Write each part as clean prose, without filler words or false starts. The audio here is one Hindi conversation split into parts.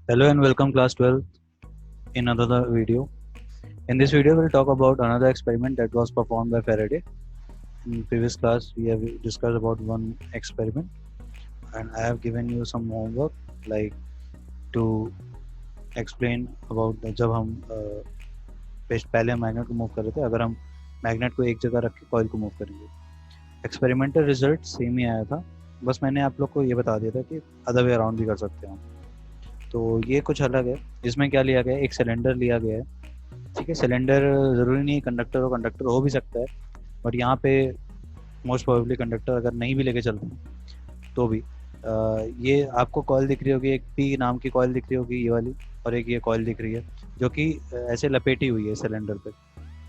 Hello and welcome class 12 in another video. In this video we'll talk about another experiment that was performed by Faraday. In previous class we have discussed about one experiment and I have given you some homework like to explain about जब हम पहले मैग्नेट को मूव कर रहे थे, अगर हम मैग्नेट को एक जगह रख के कॉइल को मूव करेंगे। एक्सपेरिमेंटल रिजल्ट सेम ही आया था, बस मैंने आप लोग को ये बता दिया था कि अदर वे अराउंड भी कर सकते हैं हम। तो ये कुछ अलग है। इसमें क्या लिया गया है, एक सिलेंडर लिया गया है। ठीक है, सिलेंडर ज़रूरी नहीं कंडक्टर हो भी सकता है, बट यहाँ पे मोस्ट प्रोबेबली कंडक्टर अगर नहीं भी लेके चलते हैं तो भी ये आपको कॉइल दिख रही होगी, एक पी नाम की कॉइल दिख रही होगी ये वाली, और एक ये कॉइल दिख रही है जो कि ऐसे लपेटी हुई है सिलेंडर पे।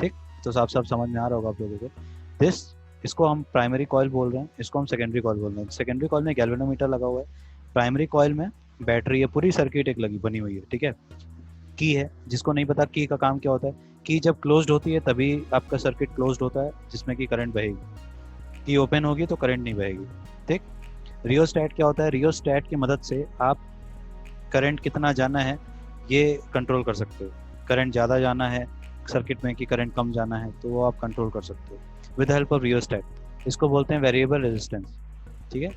ठीक, तो साफ साफ समझ में आ रहा होगा आप लोगों को। इसको हम प्राइमरी कॉइल बोल रहे हैं, इसको हम सेकेंडरी कॉइल बोल रहे हैं। सेकेंडरी कॉइल में गैल्वेनोमीटर लगा हुआ है, प्राइमरी कॉइल में बैटरी है, पूरी सर्किट एक लगी बनी हुई है। ठीक है, की है, जिसको नहीं पता की का काम क्या होता है, की जब क्लोज्ड होती है तभी आपका सर्किट क्लोज्ड होता है जिसमें कि करंट बहेगी। की ओपन होगी तो करंट नहीं बहेगी। ठीक, रियोस्टैट क्या होता है, रियोस्टैट की मदद से आप करंट कितना जाना है ये कंट्रोल कर सकते हो। करंट ज़्यादा जाना है सर्किट में कि करंट कम जाना है, तो वो आप कंट्रोल कर सकते हो विद हेल्प ऑफ रियोस्टैट। इसको बोलते हैं वेरिएबल रेजिस्टेंस। ठीक है,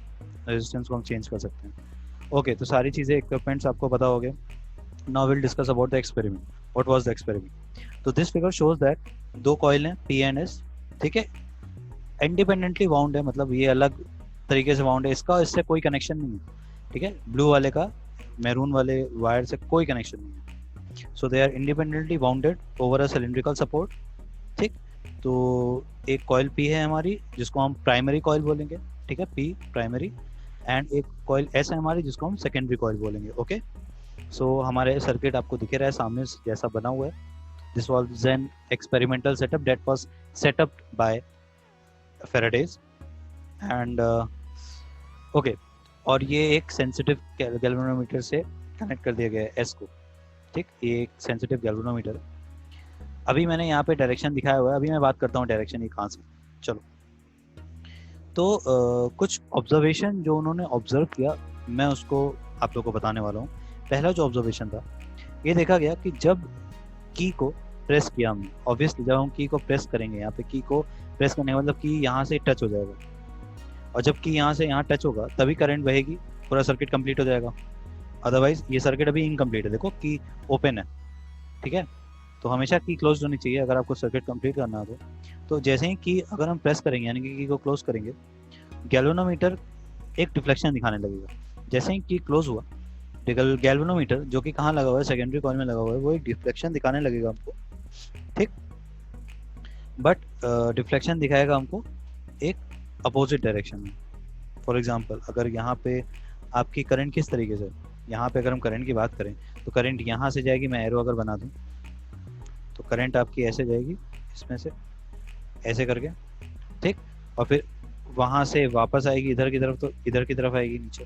रेजिस्टेंस को हम चेंज कर सकते हैं। ओके, तो सारी चीज़ें इक्विपमेंट्स आपको पता हो गए। Now will discuss about the experiment. What was the experiment? तो दिस फिगर शोज दैट दो कॉइल हैं पी एंड एस। ठीक है, इंडिपेंडेंटली वाउंड है, मतलब ये अलग तरीके से वाउंड है, इसका इससे कोई कनेक्शन नहीं है। ठीक है, ब्लू वाले का मैरून वाले वायर से कोई कनेक्शन नहीं है। So they are independently wounded over a cylindrical support. ठीक, तो एक कॉइल पी है हमारी जिसको हम प्राइमरी कॉइल बोलेंगे। ठीक है, पी प्राइमरी, एंड एक कॉइल एस है हमारी जिसको हम सेकेंडरी कॉइल बोलेंगे। ओके, सो हमारे सर्किट आपको दिख रहा है सामने जैसा बना हुआ है। This was an experimental setup that was setup by Faraday's and okay, और ये एक सेंसिटिव गैल्वेनोमीटर से कनेक्ट कर दिया गया है एस को। ठीक, ये एक सेंसिटिव गैल्वेनोमीटर है। अभी मैंने यहाँ पे डायरेक्शन दिखाया हुआ है, अभी मैं बात करता हूँ डायरेक्शन ये कहाँ से। चलो, तो कुछ ऑब्जर्वेशन जो उन्होंने ऑब्जर्व किया मैं उसको आप लोगों को बताने वाला हूँ। पहला जो ऑब्जर्वेशन था, ये देखा गया कि जब की को प्रेस किया हमने, ऑब्वियसली जब हम की को प्रेस करेंगे, यहाँ पे की को प्रेस करने का मतलब की यहाँ से टच हो जाएगा, और जब की यहाँ से यहाँ टच होगा तभी करंट बहेगी, पूरा सर्किट कंप्लीट हो जाएगा। अदरवाइज ये सर्किट अभी इनकम्प्लीट है, देखो की ओपन है। ठीक है, तो हमेशा की क्लोज होनी चाहिए अगर आपको सर्किट कंप्लीट करना हो। तो जैसे ही की अगर हम प्रेस करेंगे यानी कि की को क्लोज करेंगे, गैल्वेनोमीटर एक डिफ्लेक्शन दिखाने लगेगा। जैसे ही की क्लोज हुआ, गैल्वेनोमीटर जो कि कहाँ लगा हुआ है, सेकेंडरी कॉइल में लगा हुआ है, वो एक डिफ्लेक्शन दिखाने लगेगा हमको। ठीक, बट डिफ्लेक्शन दिखाएगा हमको एक अपोजिट डायरेक्शन में। फॉर एग्जांपल, अगर यहाँ पे आपकी करंट किस तरीके से, यहाँ पे अगर हम करंट की बात करें तो करंट यहाँ से जाएगी, मैं एरो अगर बना दूँ तो करंट आपकी ऐसे जाएगी, इसमें से ऐसे करके। ठीक, और फिर वहाँ से वापस आएगी इधर की तरफ, तो इधर की तरफ आएगी नीचे।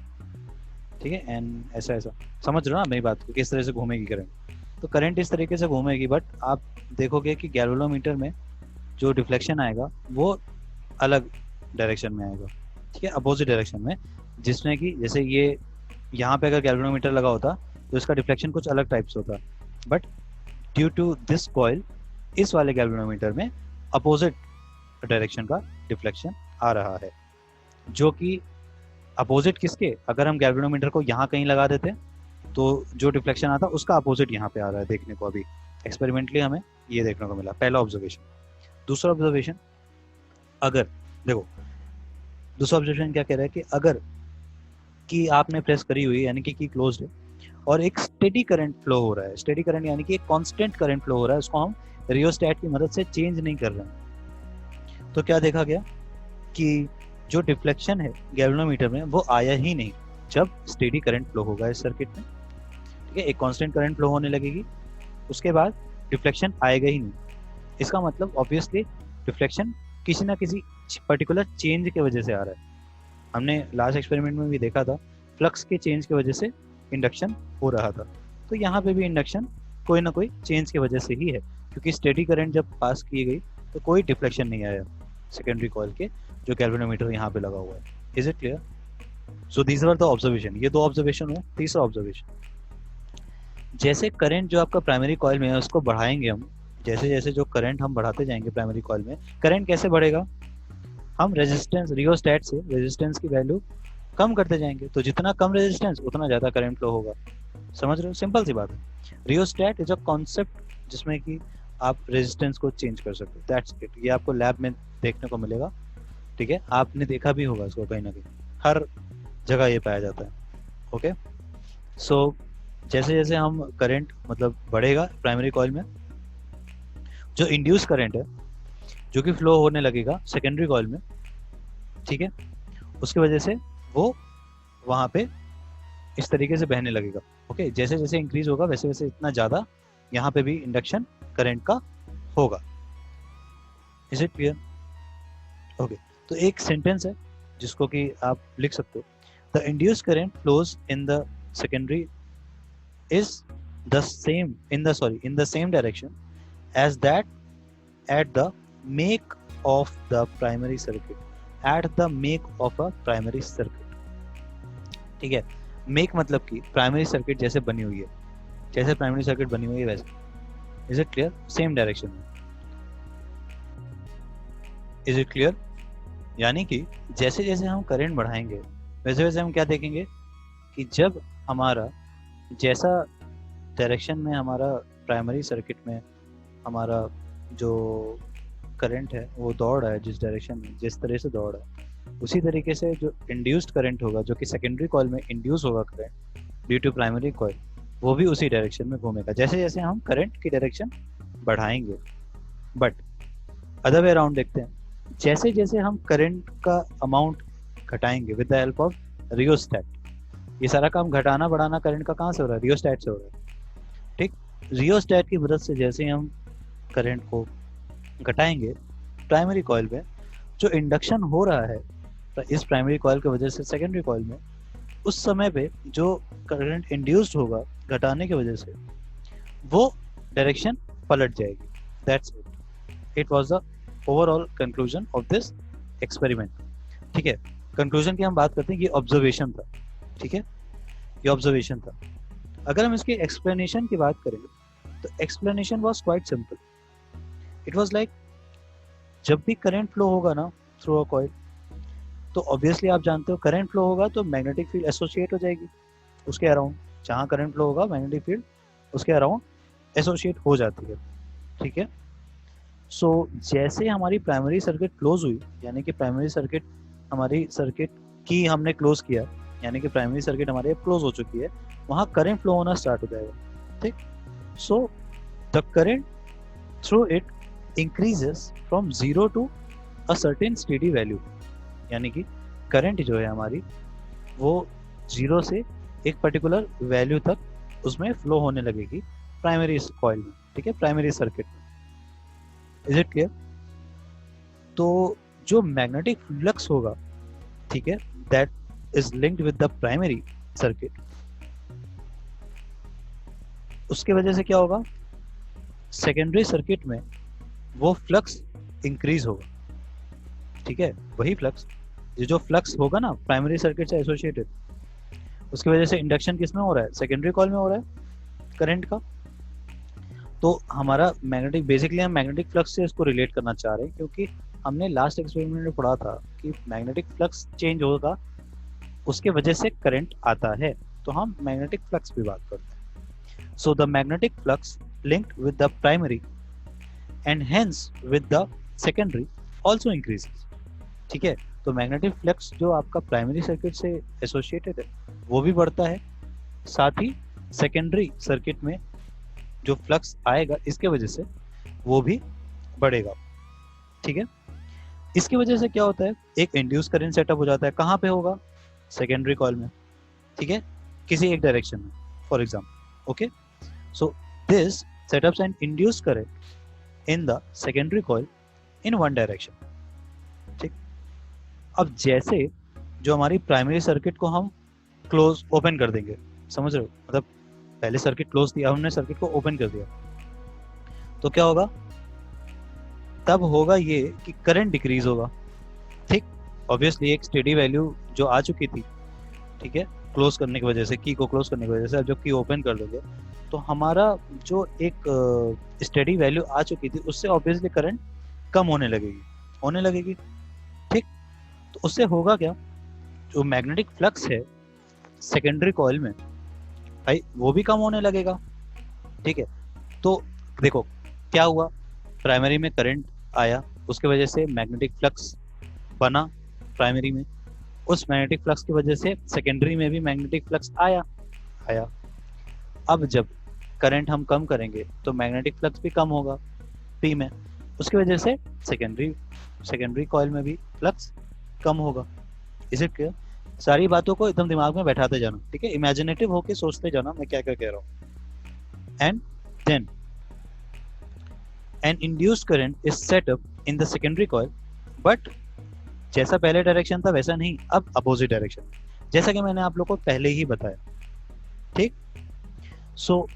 ठीक है, एंड ऐसा ऐसा समझ रहे हो ना मेरी बात को, किस तरह से घूमेगी करंट। तो करंट इस तरीके से घूमेगी, बट आप देखोगे कि गैल्वेनोमीटर में जो डिफ्लेक्शन आएगा वो अलग डायरेक्शन में आएगा। ठीक है, अपोजिट डायरेक्शन में, जिसमें कि जैसे ये यहाँ पे अगर गैल्वेनोमीटर लगा होता तो इसका डिफ्लेक्शन कुछ अलग टाइप से होता, but due to this coil इस वाले गैल्वेनोमीटर में अपोजिट डायरेक्शन का डिफ्लेक्शन आ रहा है, जो कि अपोजिट किसके, अगर हम गैल्वेनोमीटर को यहाँ कहीं लगा देते तो जो डिफ्लेक्शन आता उसका अपोजिट यहाँ पे आ रहा है देखने को। अभी एक्सपेरिमेंटली हमें ये देखने को मिला, पहला ऑब्जर्वेशन। दूसरा ऑब्जर्वेशन, अगर देखो दूसरा ऑब्जर्वेशन क्या कह रहा है कि अगर की आपने प्रेस करी हुई यानी कि क्लोज्ड है और एक स्टेडी करंट फ्लो हो रहा है, स्टेडी करंट यानी कि एक कांस्टेंट करंट फ्लो हो रहा है, उसको हम रियोस्टैट की मदद से चेंज नहीं कर रहे हैं, तो क्या देखा गया कि जो डिफ्लेक्शन है गैल्वेनोमीटर में वो आया ही नहीं जब स्टेडी करंट फ्लो होगा इस सर्किट में। ठीक है, एक कांस्टेंट करंट फ्लो होने लगेगी, उसके बाद डिफ्लेक्शन आएगा ही नहीं। इसका मतलब ऑब्वियसली डिफ्लेक्शन किसी ना किसी पर्टिकुलर चेंज की वजह से आ रहा है। हमने लास्ट एक्सपेरिमेंट में भी देखा था, फ्लक्स के चेंज की वजह से इंडक्शन हो रहा था, तो यहाँ पे भी इंडक्शन कोई ना कोई चेंज की वजह से ही है, क्योंकि स्टेडी करंट जब पास की गई तो कोई डिफ्लेक्शन नहीं आया सेकेंडरी कॉइल के जो गैल्वेनोमीटर यहाँ पे लगा हुआ है। Is it clear? So these were the observation, ये दो ऑब्जर्वेशन हुए। तीसरा ऑब्जर्वेशन, जैसे करंट जो आपका प्राइमरी कॉइल में है उसको बढ़ाएंगे हम, जैसे जैसे जो करंट हम बढ़ाते जाएंगे प्राइमरी कॉइल में, करंट कैसे बढ़ेगा, हम रेजिस्टेंस रियोस्टेट से रेजिस्टेंस की वैल्यू कम करते जाएंगे, तो जितना कम रेजिस्टेंस उतना ज़्यादा करंट फ्लो होगा। समझ रहे हो, सिंपल सी बात है। रियोस्टेट इज अ कॉन्सेप्ट जिसमें कि आप रेजिस्टेंस को चेंज कर सकते हो, दैट्स इट। ये आपको लैब में देखने को मिलेगा, ठीक है, आपने देखा भी होगा इसको कहीं ना कहीं, हर जगह ये पाया जाता है। ओके, सो जैसे जैसे हम करंट मतलब बढ़ेगा प्राइमरी कॉइल में, जो इंड्यूस करंट है जो कि फ्लो होने लगेगा सेकेंडरी कॉइल में, ठीक है, उसकी वजह से वो वहाँ पे इस तरीके से बहने लगेगा। ओके, जैसे जैसे इंक्रीज होगा वैसे वैसे इतना ज़्यादा यहाँ पे भी इंडक्शन करंट का होगा। Is it clear? ओके, तो एक सेंटेंस है जिसको कि आप लिख सकते हो, the induced current flows in the secondary is the same in the same direction as that at the make of the primary circuit, ठीक है। मेक मतलब कि प्राइमरी सर्किट जैसे बनी हुई है, जैसे प्राइमरी सर्किट बनी हुई है वैसे। Is it clear? Same direction में। Is it clear? यानी कि जैसे जैसे हम करंट बढ़ाएंगे वैसे वैसे हम क्या देखेंगे कि जब हमारा जैसा डायरेक्शन में हमारा प्राइमरी सर्किट में हमारा जो करंट है वो दौड़ रहा है, जिस डायरेक्शन में जिस तरह से दौड़ रहा है, उसी तरीके से जो इंड्यूस्ड करंट होगा, जो कि सेकेंडरी कॉइल में इंड्यूस होगा current due to primary coil, वो भी उसी डायरेक्शन में घूमेगा जैसे जैसे हम करंट की डायरेक्शन बढ़ाएंगे। बट अदर वे अराउंड देखते हैं, जैसे जैसे हम करंट का अमाउंट घटाएंगे with the help of rheostat, ये सारा काम घटाना बढ़ाना करंट का कहाँ से हो रहा है? रियोस्टेट से हो रहा है, ठीक। रियोस्टेट की मदद से जैसे हम करंट को घटाएंगे प्राइमरी कॉइल में, जो इंडक्शन हो रहा है इस प्राइमरी कॉइल की वजह से सेकेंडरी कॉइल में, उस समय पे जो करंट इंड्यूस्ड होगा घटाने की वजह से, वो डायरेक्शन पलट जाएगी। That's it. It was the overall conclusion of this experiment, ठीक है। कंक्लूजन की हम बात करते हैं, ये ऑब्जर्वेशन था, ठीक है, ये ऑब्जर्वेशन था। अगर हम इसके एक्सप्लेनेशन की बात करें तो explanation was quite simple. It was like, जब भी करंट फ्लो होगा ना थ्रू अ कॉइल, तो ऑब्वियसली आप जानते हो करंट फ्लो होगा तो मैग्नेटिक फील्ड एसोसिएट हो जाएगी उसके अराउंड। जहाँ करंट फ्लो होगा मैग्नेटिक फील्ड उसके अराउंड एसोसिएट हो जाती है, ठीक है। सो जैसे हमारी प्राइमरी सर्किट क्लोज हुई, यानी कि प्राइमरी सर्किट हमारी सर्किट की हमने क्लोज किया, यानी कि प्राइमरी सर्किट हमारे क्लोज हो चुकी है, वहाँ करंट फ्लो होना स्टार्ट हो जाएगा, ठीक। So the current through it increases from 0 to a certain steady value, यानी कि करंट जो है हमारी वो 0 से एक पर्टिकुलर वैल्यू तक उसमें फ्लो होने लगेगी प्राइमरी कॉइल में, ठीक है, प्राइमरी सर्किट में। Is it clear? तो जो मैग्नेटिक फ्लक्स होगा, ठीक है, that is linked with the primary circuit, उसके वजह से क्या होगा, सेकेंडरी सर्किट में वो फ्लक्स इंक्रीज होगा, ठीक है। वही फ्लक्स, ये जो फ्लक्स होगा ना प्राइमरी सर्किट से एसोसिएटेड, उसकी वजह से इंडक्शन किसमें हो रहा है? सेकेंडरी कॉइल में हो रहा है करंट का। तो हमारा मैग्नेटिक, बेसिकली हम मैग्नेटिक फ्लक्स से इसको रिलेट करना चाह रहे हैं, क्योंकि हमने लास्ट एक्सपेरिमेंट में पढ़ा था कि मैग्नेटिक फ्लक्स चेंज होगा उसके वजह से करंट आता है, तो हम मैग्नेटिक फ्लक्स की बात करते हैं। So the magnetic flux linked with the primary and hence with the secondary also increases, ठीक है। तो मैग्नेटिक फ्लक्स जो आपका प्राइमरी सर्किट से एसोसिएटेड है वो भी बढ़ता है, साथ ही सेकेंडरी सर्किट में जो फ्लक्स आएगा इसके वजह से वो भी बढ़ेगा, ठीक है। इसकी वजह से क्या होता है, एक इंड्यूस करंट सेटअप हो जाता है। कहाँ पे होगा? सेकेंडरी कॉइल में, ठीक है, किसी एक डायरेक्शन में, for example. Okay, so this setups an induce current in the secondary coil in one direction, ठीक। अब जैसे जो हमारी प्राइमरी सर्किट को हम क्लोज ओपन कर देंगे, समझ रहे हो, मतलब पहले सर्किट क्लोज थी, अब हमने सर्किट को ओपन कर दिया, तो क्या होगा, तब होगा ये कि करंट डिक्रीज होगा, ठीक। ऑब्वियसली एक स्टेडी वैल्यू जो आ चुकी थी, ठीक है, क्लोज करने की वजह से, की को क्लोज करने की वजह से आप जब की ओपन कर दोगे तो हमारा जो एक स्टेडी वैल्यू आ चुकी थी उससे ऑब्वियसली करंट कम होने लगेगी। ठीक, तो उससे होगा क्या, जो मैग्नेटिक फ्लक्स है सेकेंडरी कॉइल में भाई वो भी कम होने लगेगा। ठीक है, तो देखो क्या हुआ, प्राइमरी में करंट आया, उसके वजह से मैग्नेटिक फ्लक्स बना प्राइमरी में, उस मैग्नेटिक फ्लक्स की वजह से सेकेंडरी में भी मैग्नेटिक फ्लक्स आया आया। अब जब करंट हम कम करेंगे तो मैग्नेटिक फ्लक्स भी कम होगा पी में, उसकी वजह से सेकेंडरी कॉइल में भी फ्लक्स कम होगा। इसे क्लियर? सारी बातों को एकदम दिमाग में बैठाते जाना, ठीक है, इमेजिनेटिव होके सोचते जाना मैं क्या क्या कह रहा हूँ। And then an induced current is set up in the secondary coil, but जैसा पहले डायरेक्शन था वैसा नहीं, अब अपोजिट डायरेक्शन, जैसा कि मैंने आप लोग को पहले ही बताया। ठीक, सो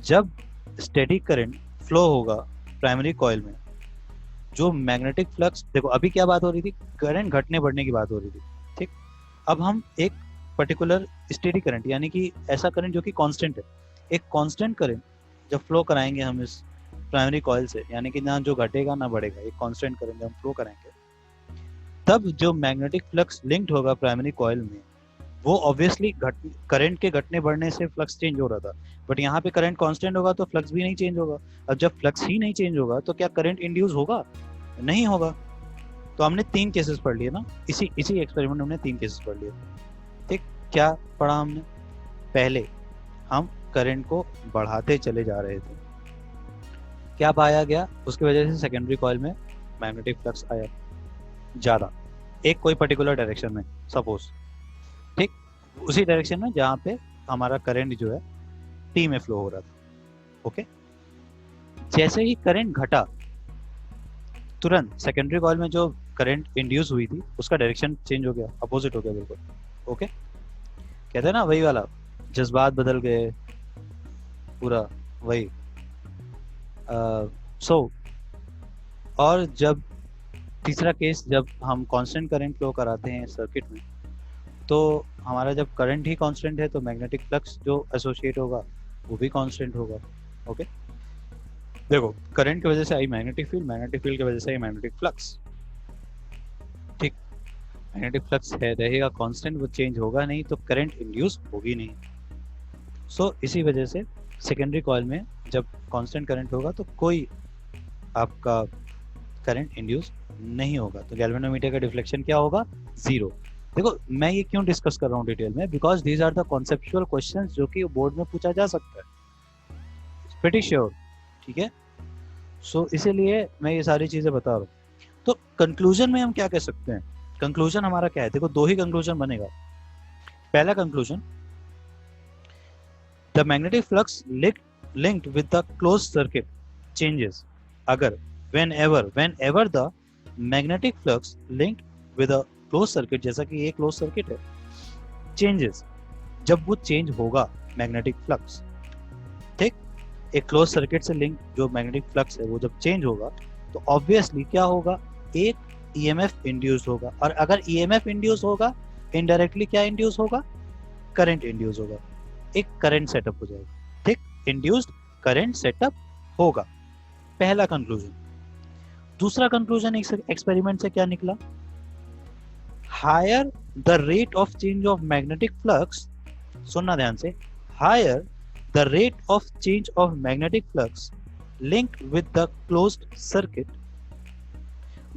जब स्टेडी करंट फ्लो होगा प्राइमरी कॉइल में, जो मैग्नेटिक फ्लक्स, देखो अभी क्या बात हो रही थी, करंट घटने बढ़ने की बात हो रही थी। ठीक, अब हम एक पर्टिकुलर स्टेडी करंट यानी कि ऐसा करंट जो कि कांस्टेंट है, एक कांस्टेंट करंट जब फ्लो कराएंगे हम इस प्राइमरी कॉइल से, यानी कि ना जो घटेगा ना बढ़ेगा, एक कांस्टेंट करंट हम फ्लो कराएंगे, तब जो मैग्नेटिक फ्लक्स लिंक्ड होगा प्राइमरी कॉइल में वो ऑब्वियसली करंट के घटने बढ़ने से फ्लक्स चेंज हो रहा था, बट यहाँ पे करंट कांस्टेंट होगा तो फ्लक्स भी नहीं चेंज होगा। अब जब फ्लक्स ही नहीं चेंज होगा तो क्या करंट इंड्यूस होगा? नहीं होगा। तो हमने 3 केसेस पढ़ लिए ना, इसी एक्सपेरिमेंट में हमने 3 केसेस पढ़ लिए। ठीक, क्या पढ़ा हमने? पहले हम करंट को बढ़ाते चले जा रहे थे, क्या पाया गया, उसकी वजह से सेकेंडरी कॉइल में मैग्नेटिक फ्लक्स आया ज़्यादा, एक कोई पर्टिकुलर डायरेक्शन में सपोज, ठीक, उसी डायरेक्शन में जहाँ पे हमारा करंट जो है टी में फ्लो हो रहा था। ओके, जैसे ही करंट घटा तुरंत सेकेंडरी कॉइल में जो करंट इंड्यूस हुई थी उसका डायरेक्शन चेंज हो गया, अपोजिट हो गया बिल्कुल। ओके, कहते हैं ना वही वाला, जज्बात बदल गए, पूरा वही। और जब तीसरा केस, जब हम कांस्टेंट करंट फ्लो कराते हैं सर्किट में, तो हमारा जब करंट ही कांस्टेंट है तो मैग्नेटिक फ्लक्स जो एसोसिएट होगा वो भी कांस्टेंट होगा। ओके, देखो करंट की वजह से आई मैग्नेटिक फील्ड की वजह से आई मैग्नेटिक फ्लक्स। ठीक, मैग्नेटिक फ्लक्स है रहेगा कांस्टेंट, वो चेंज होगा नहीं, तो करंट इंड्यूस होगी नहीं। सो इसी वजह से सेकेंडरी कॉइल में जब कांस्टेंट करंट होगा तो कोई आपका करंट इंड्यूस नहीं होगा, तो गैल्वेनोमीटर का डिफ्लेक्शन क्या होगा? 0। देखो मैं ये क्यों डिस्कस कर रहा हूँ डिटेल में, because these are the conceptual questions जो कि बोर्ड में पूछा जा सकता है, प्रीटी श्योर। ठीक है, सो इसीलिए मैं ये सारी चीजें बता रहा हूँ। तो कंक्लूजन में हम क्या कह सकते हैं? कंक्लूजन हमारा क्या है? देखो 2 ही कंक्लूजन बनेगा। पहला conclusion, the magnetic flux linked with the closed circuit changes अगर whenever the magnetic flux linked with a closed circuit, जैसा कि ये closed circuit है, changes, जब वो चेंज होगा मैग्नेटिक फ्लक्स, ठीक, एक क्लोज सर्किट से लिंक जो मैग्नेटिक फ्लक्स है वो जब चेंज होगा तो ऑब्वियसली क्या होगा? एक ईएमएफ इंड्यूस होगा, और अगर ईएमएफ इंड्यूस होगा इनडायरेक्टली क्या इंड्यूस होगा? करंट इंड्यूस होगा, एक करंट सेटअप हो जाएगा। ठीक, इंड्यूस्ड करंट सेटअप होगा, पहला कंक्लूजन। दूसरा कंक्लूजन एक्सपेरिमेंट से क्या निकला? Higher the rate of change of magnetic flux, सुनना ध्यान से, higher the rate of change of magnetic flux linked with the closed circuit,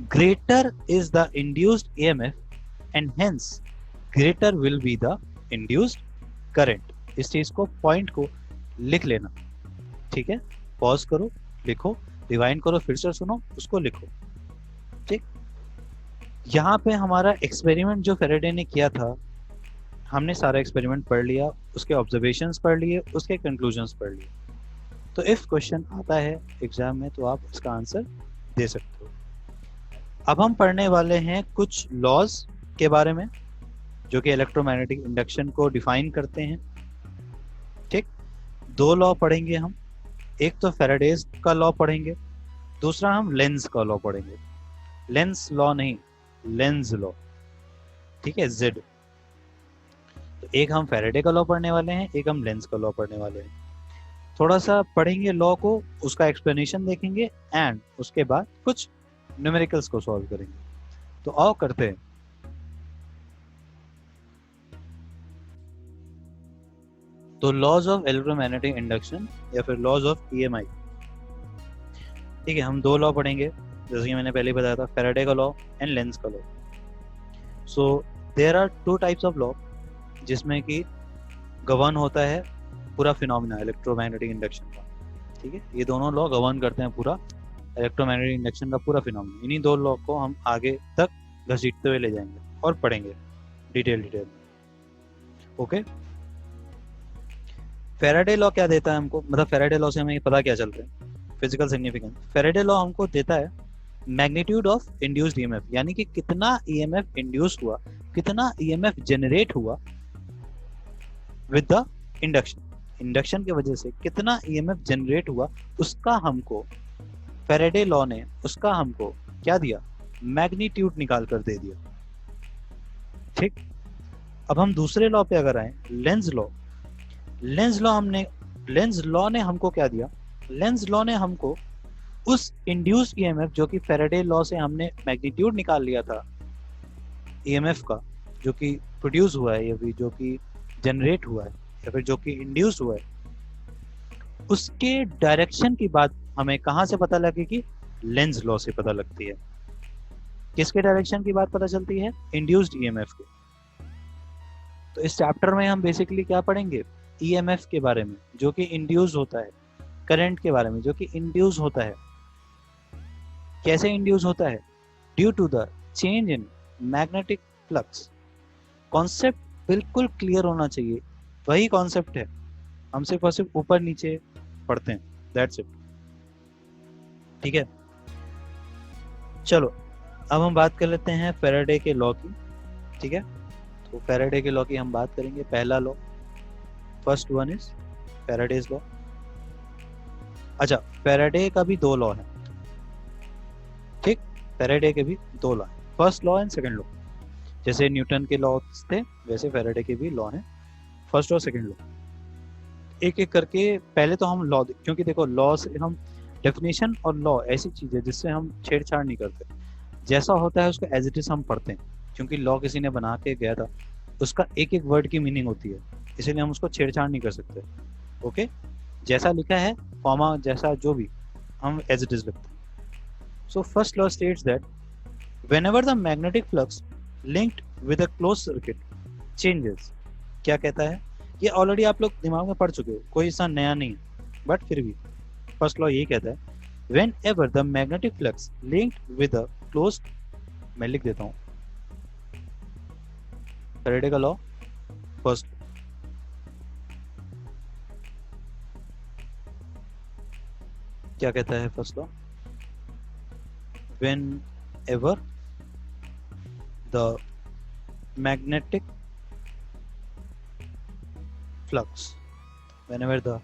greater is the induced EMF and hence greater will be the induced current। इस चीज को, पॉइंट को लिख लेना, ठीक है, पॉज करो, लिखो, रिवाइंड करो, फिर से सुनो, उसको लिखो। ठीक, यहाँ पे हमारा एक्सपेरिमेंट जो फेरेडे ने किया था, हमने सारा एक्सपेरिमेंट पढ़ लिया, उसके ऑब्जर्वेशंस पढ़ लिए, उसके कंक्लूजन्स पढ़ लिए। तो इफ क्वेश्चन आता है एग्जाम में तो आप इसका आंसर दे सकते हो। अब हम पढ़ने वाले हैं कुछ लॉज के बारे में जो कि इलेक्ट्रोमैग्नेटिक इंडक्शन को डिफाइन करते हैं। ठीक, 2 लॉ पढ़ेंगे हम, एक तो फैराडेज का लॉ पढ़ेंगे, दूसरा हम लेंज का लॉ पढ़ेंगे। लेंस लॉ नहीं, लेंज लॉ, ठीक है, जेड। तो एक हम फैराडे का लॉ पढ़ने वाले हैं, एक हम लेंस का लॉ पढ़ने वाले हैं। थोड़ा सा पढ़ेंगे लॉ को, उसका एक्सप्लेनेशन देखेंगे एंड उसके बाद कुछ न्यूमेरिकल्स को सॉल्व करेंगे। तो आओ करते हैं। तो लॉज ऑफ इलेक्ट्रोमैग्नेटिक इंडक्शन या फिर लॉज ऑफ ईएमआई। ठीक है, हम दो लॉ पढ़ेंगे जैसे कि मैंने पहले बताया था, फैराडे का लॉ एंड लेंस का law. So there are two types of law जिसमें कि गवर्न होता है पूरा फिनोमिना इलेक्ट्रोमैग्नेटिक इंडक्शन का। ठीक है, ये दोनों लॉ गवर्न करते हैं पूरा इलेक्ट्रोमैग्नेटिक इंडक्शन का पूरा फिनोमिना। इन्हीं दो लॉ को हम आगे तक घसीटते हुए ले जाएंगे और पढ़ेंगे डिटेल में। ओके, फैराडे लॉ क्या देता है हमको, मतलब फैराडे लॉ से हमें पता क्या चलता है, फिजिकल सिग्निफिकेंस। फैराडे लॉ हमको देता है मैग्नीट्यूड ऑफ इंड्यूस्ड ईएमएफ, यानी कि कितना ईएमएफ इंड्यूस हुआ, कितना ईएमएफ जनरेट हुआ विद द इंडक्शन। इंडक्शन की वजह से कितना ईएमएफ जनरेट हुआ, उसका हमको फैराडे लॉ ने उसका हमको क्या दिया, मैग्नीट्यूड निकाल कर दे दिया। ठीक, अब हम दूसरे लॉ पे अगर आए, लेंस लॉ। लेंस लॉ ने हमको क्या दिया, लेंस लॉ ने हमको उस इंड्यूस्ड ईएमएफ जो कि फैराडे लॉ से हमने मैग्नीट्यूड निकाल लिया था ईएमएफ का, जो कि प्रोड्यूस हुआ है या फिर जो कि जनरेट हुआ है या फिर जो कि इंड्यूस हुआ है, उसके डायरेक्शन की बात हमें कहां से पता लगेगी, लेंस लॉ से पता लगती है। किसके डायरेक्शन की बात पता चलती है, इंड्यूस्ड ईएमएफ के। तो इस चैप्टर में हम बेसिकली क्या पढ़ेंगे, ईएमएफ के बारे में जो कि इंड्यूस होता है, करंट के बारे में जो कि इंड्यूस होता है। कैसे इंड्यूस होता है, due to the change in magnetic flux. Concept बिल्कुल क्लियर होना चाहिए, वही कॉन्सेप्ट है, हम सिर्फ और सिर्फ ऊपर नीचे पढ़ते हैं, दैट्स इट। ठीक है, चलो अब हम बात कर लेते हैं फैराडे के लॉ की। ठीक है, तो फैराडे के लॉ की हम बात करेंगे। पहला law, first one is Faraday's law. अच्छा, फैराडे का भी दो लॉ है। ठीक, फैराडे के भी दो लॉ है, first law and second law. जैसे न्यूटन के लॉ थे वैसे फैराडे के भी लॉ हैं, फर्स्ट और सेकंड लॉ। एक एक करके पहले तो हम लॉ, क्योंकि देखो लॉ से हम डेफिनेशन और लॉ ऐसी चीज है जिससे हम छेड़छाड़ नहीं करते, जैसा होता है उसको एज इट इज हम पढ़ते हैं। क्योंकि लॉ किसी ने बना के गया था, उसका एक एक वर्ड की मीनिंग होती है, इसीलिए हम उसको छेड़छाड़ नहीं कर सकते। ओके, जैसा लिखा है कॉमा जैसा जो भी, हम एज इट इज लिखते हैं। So first law states that whenever the magnetic flux linked with a close circuit changes. क्या कहता है, ये ऑलरेडी आप लोग दिमाग में पढ़ चुके हो, कोई ऐसा नया नहीं है, बट फिर भी फर्स्ट लॉ यही कहता है, whenever the magnetic flux linked with a closed, मैं लिख देता हूं फैराडे का लॉ फर्स्ट। क्या कहता है first law, whenever the magnetic flux, whenever the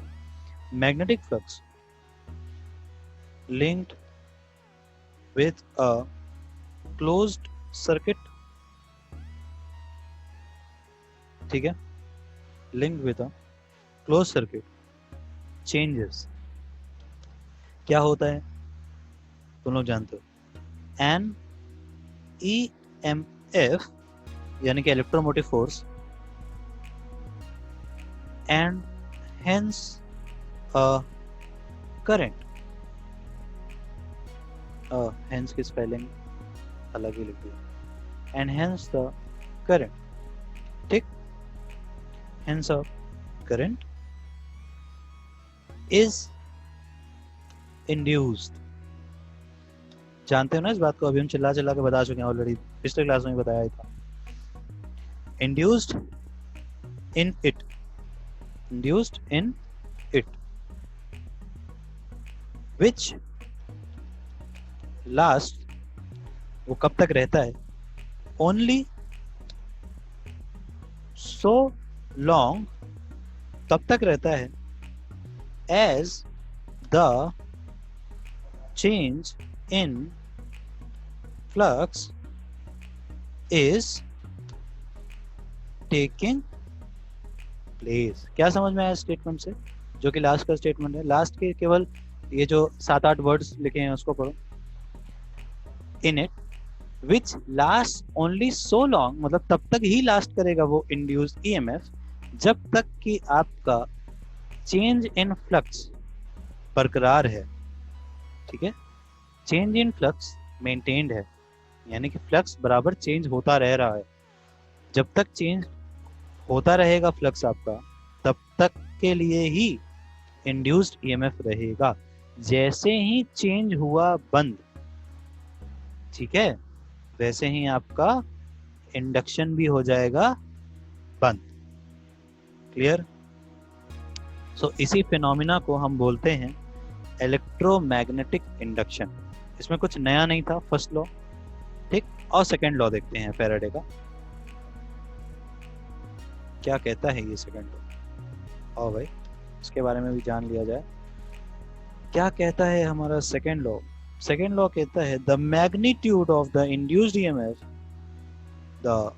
magnetic flux linked with a closed circuit, ठीक है, linked with a closed circuit changes, क्या होता है तुम लोग जानते हो, an EMF यानी कि electromotive force and hence a current, hence की स्पेलिंग अलग ही लिख दिया, and hence the current, ठीक, hence a current is induced। जानते हो ना इस बात को, अभी हम चिल्ला चिल्ला के बता चुके हैं ऑलरेडी, पिछले क्लास में बताया था। induced in it, induced in it, which last, वो कब तक रहता है, only so long, तब तक रहता है, as the change in flux is taking place. क्या समझ में आया स्टेटमेंट से? जो कि लास्ट का स्टेटमेंट है, लास्ट के केवल ये जो 7-8 वर्ड्स लिखे हैं उसको पढ़ो। In it which last only so long, मतलब तब तक ही लास्ट करेगा वो इंड्यूस्ड ईएमएफ जब तक कि आपका चेंज इन फ्लक्स बरकरार है। ठीक है, चेंज इन फ्लक्स मेंटेन्ड है, यानी कि फ्लक्स बराबर चेंज होता रह रहा है। जब तक चेंज होता रहेगा फ्लक्स आपका, तब तक के लिए ही इंड्यूस्ड ईएमएफ रहेगा। जैसे ही चेंज हुआ बंद, ठीक है, वैसे ही आपका इंडक्शन भी हो जाएगा बंद। क्लियर? सो इसी फिनोमिना को हम बोलते हैं इलेक्ट्रोमैग्नेटिक इंडक्शन। इसमें कुछ नया नहीं था, फर्स्ट लॉ, ठीक। और सेकंड लॉ देखते हैं फैराडे का, क्या कहता है ये सेकंड लॉ। और भाई इसके बारे में भी जान लिया जाए, क्या कहता है हमारा सेकंड लॉ। सेकंड लॉ कहता है the magnitude of the induced EMF, the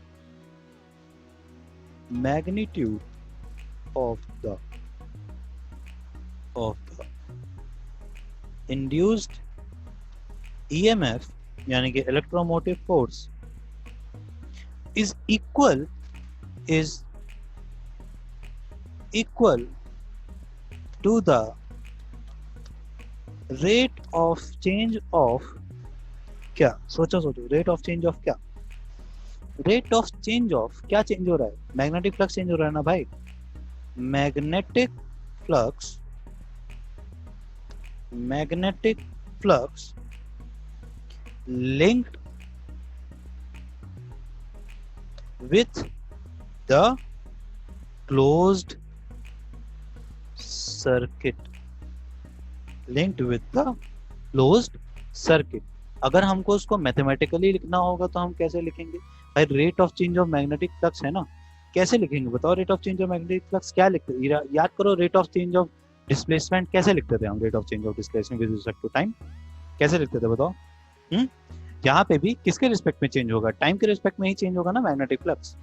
magnitude of the induced EMF, यानी कि electromotive force, is equal to the rate of change of, क्या सोचो, रेट ऑफ चेंज ऑफ क्या, रेट ऑफ चेंज ऑफ क्या चेंज हो रहा है? मैग्नेटिक फ्लक्स चेंज हो रहा है ना भाई। Magnetic flux linked with the closed circuit, अगर हमको उसको मैथमेटिकली लिखना होगा तो हम कैसे लिखेंगे भाई? Rate of change of magnetic flux है ना, कैसे लिखेंगे बताओ? Rate of change of magnetic flux क्या लिखते हैं? याद करो, rate of change of displacement कैसे लिखते थे हम? Rate of change of displacement with respect to time कैसे लिखते थे बताओ? यहाँ पे भी किसके रिस्पेक्ट में चेंज होगा? टाइम के रिस्पेक्ट में ही चेंज होगा ना मैग्नेटिक फ्लक्स,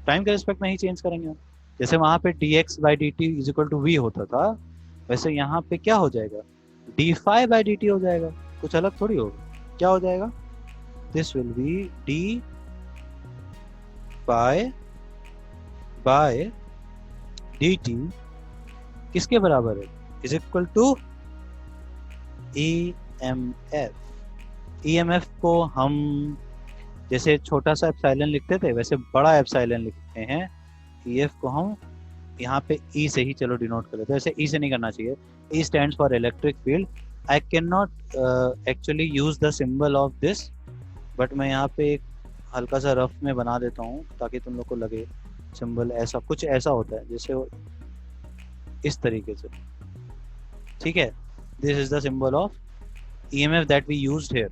टाइम के रिस्पेक्ट में ही चेंज करेंगे हम। जैसे वहां पे dx/dt is equal to v होता था, वैसे यहाँ पे क्या हो जाएगा? d∅/dt हो जाएगा, कुछ अलग थोड़ी होगा। क्या हो जाएगा? दिस विल बी d∅/dt किसके बराबर है? Is equal to EMF। EMF को हम जैसे छोटा सा एप्सिलॉन लिखते थे, वैसे बड़ा एप्सिलॉन लिखते हैं। EF को हम यहाँ पे E से ही चलो डिनोट कर लेते हैं। वैसे E से नहीं करना चाहिए, E stands for electric field. I can not actually use the symbol of this, but मैं यहाँ पे एक हल्का सा रफ में बना देता हूँ ताकि तुम लोग को लगे सिंबल ऐसा कुछ ऐसा होता है, जैसे इस तरीके से, ठीक है। This is the symbol of EMF that we used here,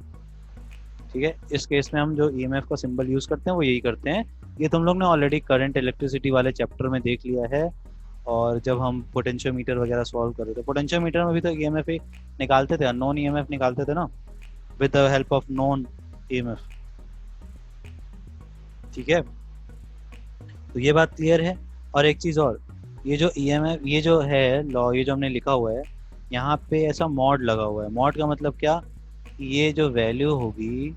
ठीक है। इस केस में हम जो EMF का सिंबल यूज करते हैं वो यही करते हैं। ये तुम लोग ने ऑलरेडी करंट इलेक्ट्रिसिटी वाले चैप्टर में देख लिया है, और जब हम पोटेंशियोमीटर वगैरह सॉल्व कर रहे थे, पोटेंशियोमीटर में भी तो EMF ही निकालते थे, नॉन EMF निकालते थे ना, with the help of non EMF, ठीक है। तो ये बात क्लियर है। और एक चीज और, ये जो EMF, ये जो है लॉ, ये जो हमने लिखा हुआ है यहाँ पे ऐसा मॉड लगा हुआ है। मॉड का मतलब क्या? ये जो वैल्यू होगी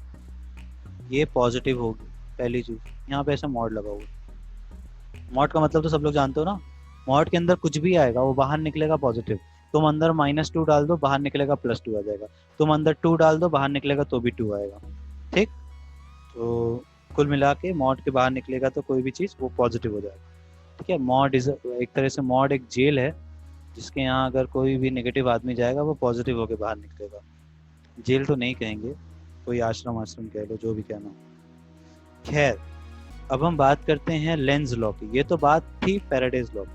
ये पॉजिटिव होगी, पहली चीज। यहाँ पे ऐसा मॉड लगा हुआ है। मॉड का मतलब तो सब लोग जानते हो ना, मॉड के अंदर कुछ भी आएगा वो बाहर निकलेगा पॉजिटिव। तुम अंदर -2 डाल दो, बाहर निकलेगा +2 आ जाएगा। तुम अंदर 2 डाल दो, बाहर निकलेगा तो भी 2 आएगा, ठीक। तो कुल मिला के मॉड के बाहर निकलेगा तो कोई भी चीज वो पॉजिटिव हो जाएगा, ठीक है। मॉड इज एक तरह से, मॉड एक जेल है जिसके यहाँ अगर कोई भी नेगेटिव आदमी जाएगा वो पॉजिटिव होके बाहर निकलेगा। जेल तो नहीं कहेंगे, कोई आश्रम कह लो, जो भी कहना। खैर, अब हम बात करते हैं लेंज लॉ की। ये तो बात थी फैराडेज लॉ की,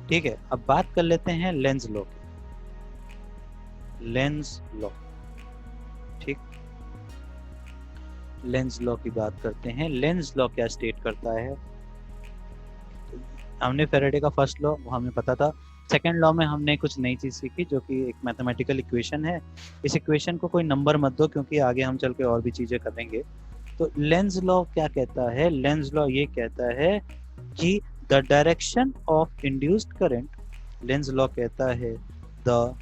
ठीक है। अब बात कर लेते हैं लेंज लॉ की। लेंज लॉ, ठीक, लेंज लॉ की बात करते हैं। लेंज लॉ क्या स्टेट करता है? हमने फैराडे का फर्स्ट लॉ हमें पता था। सेकेंड लॉ में हमने कुछ नई चीज सीखी जो कि एक मैथमेटिकल इक्वेशन है। इस इक्वेशन को कोई नंबर मत दो क्योंकि आगे हम चल के और भी चीजें करेंगे। तो लेंज लॉ क्या कहता है? लेंज लॉ ये कहता है कि the direction of induced current, Lenz law कहता है the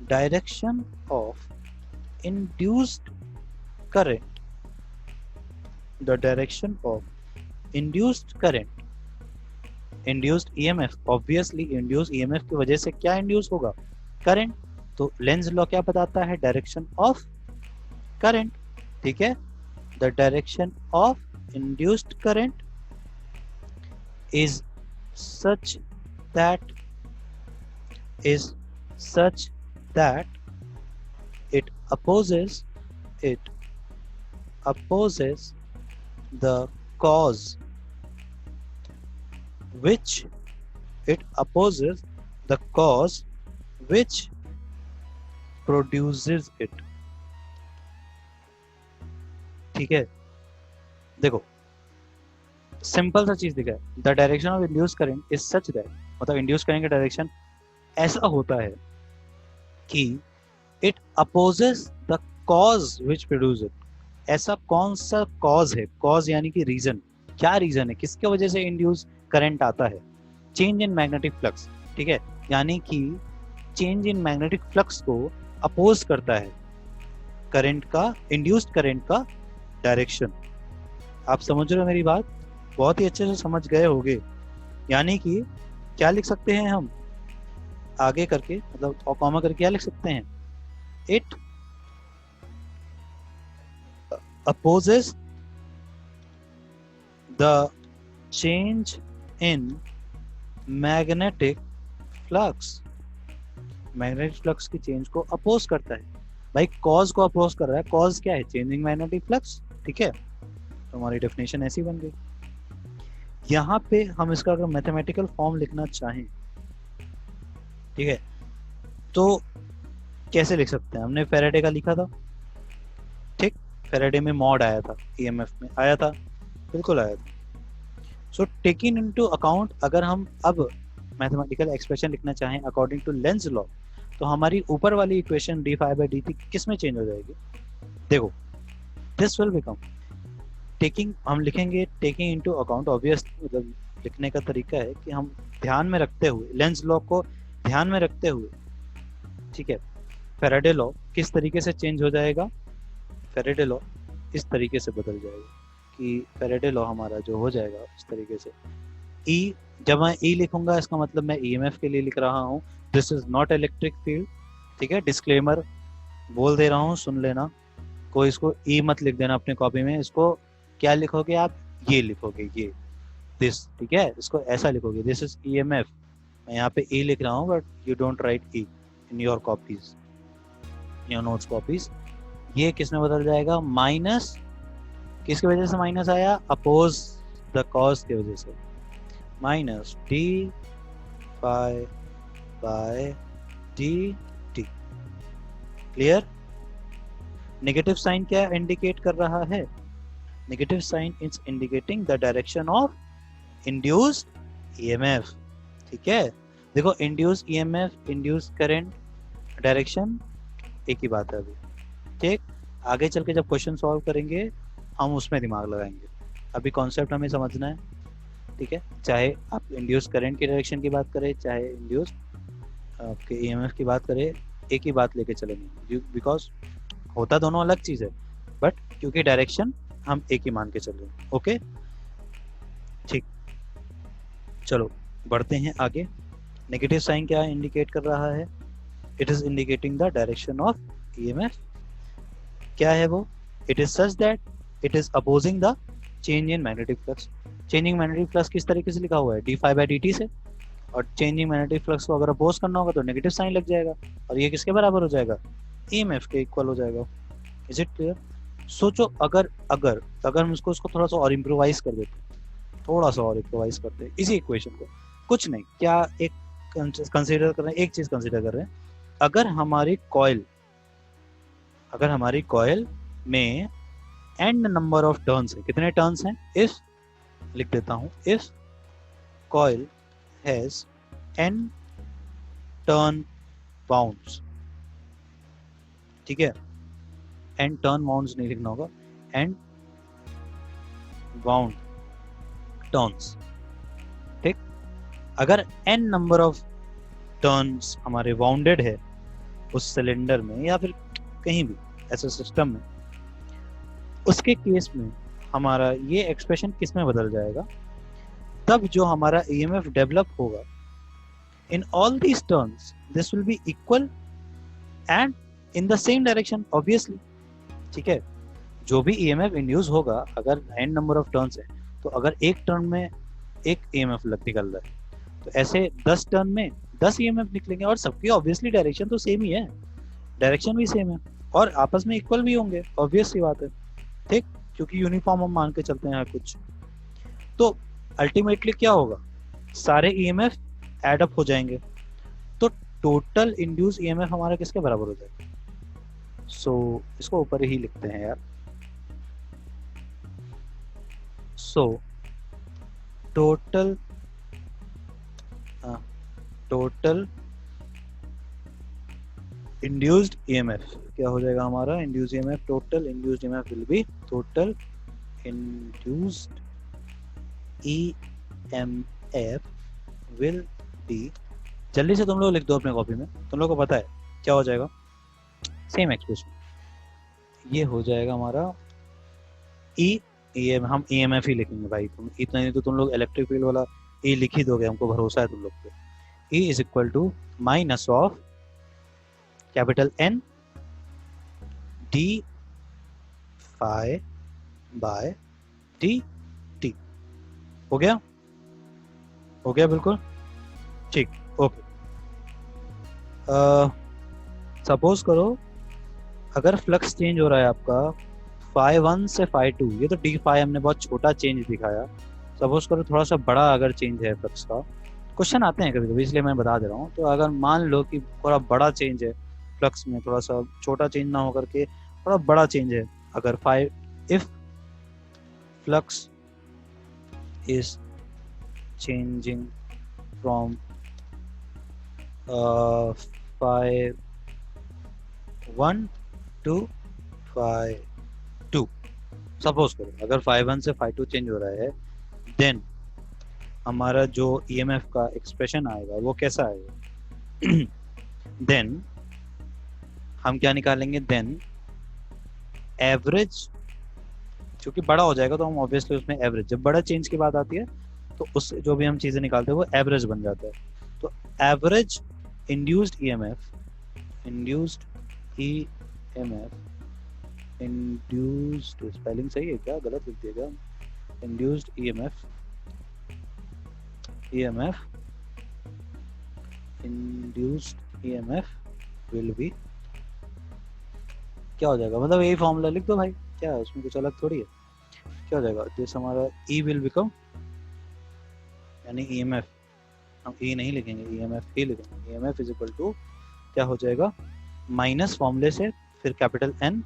direction of induced current, the direction of induced current, induced EMF, obviously induced EMF की वजह से क्या इंड्यूस होगा, करंट। तो लेंज लॉ क्या बताता है, डायरेक्शन ऑफ करंट, ठीक है। The direction of induced current is such that is such that it opposes the cause which it opposes the cause which produces it, ठीक है। देखो सिंपल सा चीज दिखा है, the direction of induce current is such that, मतलब इंड्यूस करंट का डायरेक्शन ऐसा होता है कि it opposes the cause which produce it. ऐसा कौन सा कॉज है, कॉज यानी कि रीजन, क्या रीजन है, किसके वजह से इंड्यूस करंट आता है, चेंज इन मैग्नेटिक फ्लक्स, ठीक है। यानी कि चेंज इन मैग्नेटिक फ्लक्स को अपोज करता है करंट का, इंड्यूस्ड करंट का डायरेक्शन। आप समझ रहे हो मेरी बात, बहुत ही अच्छे से समझ गए होंगे। यानी कि क्या लिख सकते हैं हम आगे करके, मतलब और कॉमा करके क्या लिख सकते हैं, it opposes the change in magnetic flux, magnetic flux की चेंज को अपोज करता है। भाई कॉज को अपोज कर रहा है, कॉज क्या है, चेंजिंग मैग्नेटिक फ्लक्स, ठीक है। तो हमारी डेफिनेशन ऐसी बन गई। यहाँ पे हम इसका अगर मैथमेटिकल फॉर्म लिखना चाहें, ठीक है, तो कैसे लिख सकते हैं, हमने फैराडे का लिखा था, ठीक, फैराडे में मॉड आया था, ईएमएफ में आया था, बिल्कुल आया था। सो टेकिंग इनटू अकाउंट, अगर हम अब मैथमेटिकल एक्सप्रेशन लिखना चाहें अकॉर्डिंग टू लेंज लॉ, तो हमारी ऊपर वाली इक्वेशन d5/dt किस में चेंज हो जाएगी, देखो दिस विल बिकम, टेकिंग हम लिखेंगे टेकिंग इनटू अकाउंट, ऑब्वियस मतलब लिखने का तरीका है कि हम ध्यान में रखते हुए, लेंज लॉ को ध्यान में रखते हुए, ठीक है, फैराडे लॉ किस तरीके से चेंज हो जाएगा, फैराडे लॉ इस तरीके से बदल जाएगा कि फैराडे लॉ हमारा जो हो जाएगा इस तरीके से, ई, जब मैं ई लिखूंगा इसका मतलब मैं ईएमएफ के लिए लिख रहा हूँ, this is not electric field, ठीक है, डिस्क्लेमर बोल दे रहा हूँ, सुन लेना, कोई इसको ई मत लिख देना अपने कॉपी में, इसको क्या लिखोगे आप, ये लिखोगे, ये दिस, ठीक है, इसको ऐसा लिखोगे, दिस इज ईएमएफ, मैं यहाँ पे ई लिख रहा हूँ but you don't write E in your copies, your notes copies. ये किस में बदल जाएगा, माइनस, किसकी वजह से माइनस आया, अपोज द कॉज की वजह से, minus d/dt, clear. Negative sign क्या इंडिकेट कर रहा है, negative sign is indicating the direction of induced EMF, ठीक है। देखो induced EMF, induced current, direction एक ही बात है अभी, ठीक। आगे चल के जब क्वेश्चन सॉल्व करेंगे हम उसमें दिमाग लगाएंगे, अभी कॉन्सेप्ट हमें समझना है, ठीक है। चाहे आप इंड्यूस्ड करंट की डायरेक्शन की बात करें, चाहे इंड्यूस्ड आपके ईएमएफ की बात करें, एक ही बात लेके चलेंगे, बिकॉज होता दोनों अलग चीज है, बट क्योंकि डायरेक्शन हम एक ही मान के चल रहे हैं, ओके, ठीक। चलो बढ़ते हैं आगे। नेगेटिव साइन क्या इंडिकेट कर रहा है, it is indicating the direction of EMF, क्या है वो, it is such that it is opposing the change in magnetic flux. Changing magnetic flux किस तरीके से लिखा हुआ है, d5/dt से, और चेंजिंग मैग्नेटिक फ्लक्स को अगर अपोज करना होगा तो नेगेटिव साइन लग जाएगा, और ये किसके बराबर हो जाएगा, ईएमएफ के इक्वल हो जाएगा। Is it clear. सोचो अगर अगर अगर हम इसको थोड़ा सा और इम्प्रोवाइज कर देते, थोड़ा सा और इम्प्रोवाइज करते इसी इक्वेशन को, कुछ नहीं, क्या एक कंसीडर कर रहे हैं, एक चीज कंसीडर कर रहे हैं, अगर हमारी कॉइल में एंड नंबर ऑफ टर्न्स है, कितने टर्न्स हैं, इफ लिख देता हूं, if coil has n turn bounds, ठीक है, n टर्न बाउंड्स नहीं लिखना होगा, n बाउंड टर्न्स, ठीक, अगर n नंबर ऑफ टर्न्स हमारे बाउंडेड है उस सिलेंडर में या फिर कहीं भी ऐसे सिस्टम में, उसके केस में हमारा ये एक्सप्रेशन किस में बदल जाएगा, तब जो हमारा ईएमएफ डेवलप होगा in all these turns this will be equal and in the same direction obviously. ठीक है, जो भी ईएमएफ इंड्यूस होगा, अगर n नंबर ऑफ टर्न्स है तो अगर एक टर्न में एक ईएमएफ निकल रहा है तो ऐसे 10 टर्न में 10 ईएमएफ निकलेंगे और सबकी ऑब्वियसली डायरेक्शन तो सेम ही है, डायरेक्शन भी सेम है और आपस में इक्वल भी होंगे, ऑब्वियस सी बात है। ठीक, क्योंकि यूनिफॉर्म हम मान के चलते हैं कुछ, तो अल्टीमेटली क्या होगा, सारे ईएमएफ एड अप हो जाएंगे तो टोटल इंड्यूस ईएमएफ हमारा किसके बराबर हो जाएगा। सो इसको ऊपर ही लिखते हैं यार। सो टोटल इंड्यूस्ड ईएमएफ क्या हो जाएगा हमारा, induced EMF, total induced EMF will be total induced EMF will be, जल्दी से तुम लोग लिख दो अपने कॉपी में, तुम लोग को पता है क्या हो जाएगा, सेम एक्सप्रेशन ये हो जाएगा हमारा हम ईएमएफ ही लिखेंगे भाई, तुम इतना नहीं तो तुम लोग इलेक्ट्रिक फील्ड वाला ई लिख ही दोगे, हमको भरोसा है तुम लोग पे। E is equal to minus of capital N d phi by D t. हो गया, हो गया बिल्कुल ठीक, ओके। सपोज करो अगर फ्लक्स चेंज हो रहा है आपका फाई 1 से फाई 2, ये तो डी फाई हमने बहुत छोटा चेंज दिखाया, सपोज करो थोड़ा सा बड़ा अगर चेंज है फ्लक्स का, क्वेश्चन आते हैं कभी कभी इसलिए मैं बता दे रहा हूँ। तो अगर मान लो कि थोड़ा बड़ा चेंज है फ्लक्स में, थोड़ा सा छोटा चेंज ना होकर के थोड़ा बड़ा चेंज है, अगर if flux is changing from phi 1 to phi 2, suppose करो अगर फाई 1 से फाई 2 चेंज हो रहा है, देन हमारा जो ईएमएफ का एक्सप्रेशन आएगा वो कैसा आएगा देन हम क्या निकालेंगे, देन एवरेज, क्योंकि बड़ा हो जाएगा तो हम ऑब्वियसली उसमें एवरेज, जब बड़ा चेंज की बात आती है तो उससे जो भी हम चीजें निकालते हैं वो एवरेज बन जाता है। तो average induced EMF, induced spelling सही है क्या, गलत लिख दिया क्या, induced EMF induced EMF will be, क्या हो जाएगा, मतलब यही फॉर्मूला लिख दो भाई, क्या है उसमें कुछ अलग थोड़ी है, क्या हो जाएगा, दिस हमारा ई विल बिकम, यानी ईएमएफ, हम ई नहीं लिखेंगे ईएमएफ ही लिखेंगे, ईएमएफ इज इक्वल टू क्या हो जाएगा, माइनस फॉर्मूले से फिर कैपिटल एन,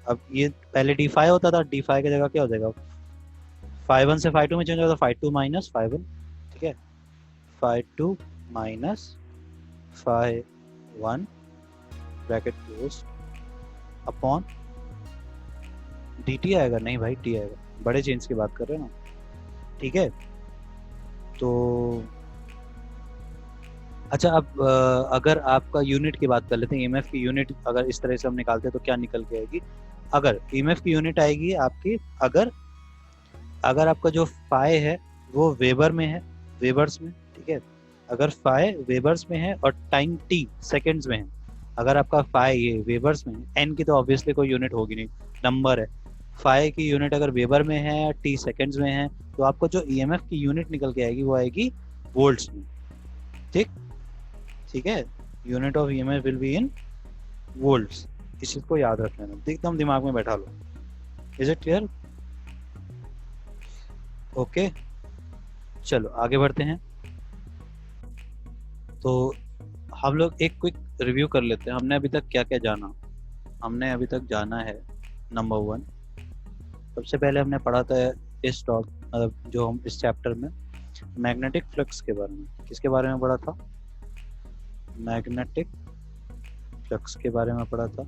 अब ये पहले डी फाई होता था, डी फाई की जगह क्या हो जाएगा, फाई 1 से फाई 2 में चेंज होगा, फाई 2 माइनस फाई 1, ठीक है, phi 2 minus phi 1 bracket close upon d t आएगा, नहीं भाई टी आएगा, बड़े चेंज की बात कर रहे हैं ना, ठीक है। तो अच्छा, अब अगर आपका यूनिट की बात कर लेते हैं, ईएमएफ की यूनिट अगर इस तरह से हम निकालते हैं तो क्या निकल के आएगी, अगर ईएमएफ की यूनिट आएगी आपकी, अगर आपका जो फाई है वो वेबर में है, वेबर्स में, ठीक है, अगर फाई वेबर्स में है और टाइम टी सेकेंड्स में है, अगर आपका फाई ये वेबर्स में है, एन की तो ऑब्वियसली कोई यूनिट होगी नहीं, नंबर है, फाई की यूनिट अगर वेबर में है, टी सेकेंड्स में है, तो आपको जो ईएमएफ की यूनिट निकल के आएगी वो आएगी वोल्ट्स में, ठीक है, unit of EMF will be in volts, इस चीज को याद रख लेना, एकदम दिमाग में बैठा लो, इज इट क्लियर, ओके। चलो आगे बढ़ते हैं, तो हम लोग एक क्विक रिव्यू कर लेते हैं, हमने अभी तक क्या क्या जाना, हमने अभी तक जाना है नंबर 1, सबसे पहले हमने पढ़ा था इस जो हम इस चैप्टर में मैग्नेटिक फ्लक्स के बारे में, किसके बारे में पढ़ा था, मैग्नेटिक फ्लक्स के बारे में पढ़ा था,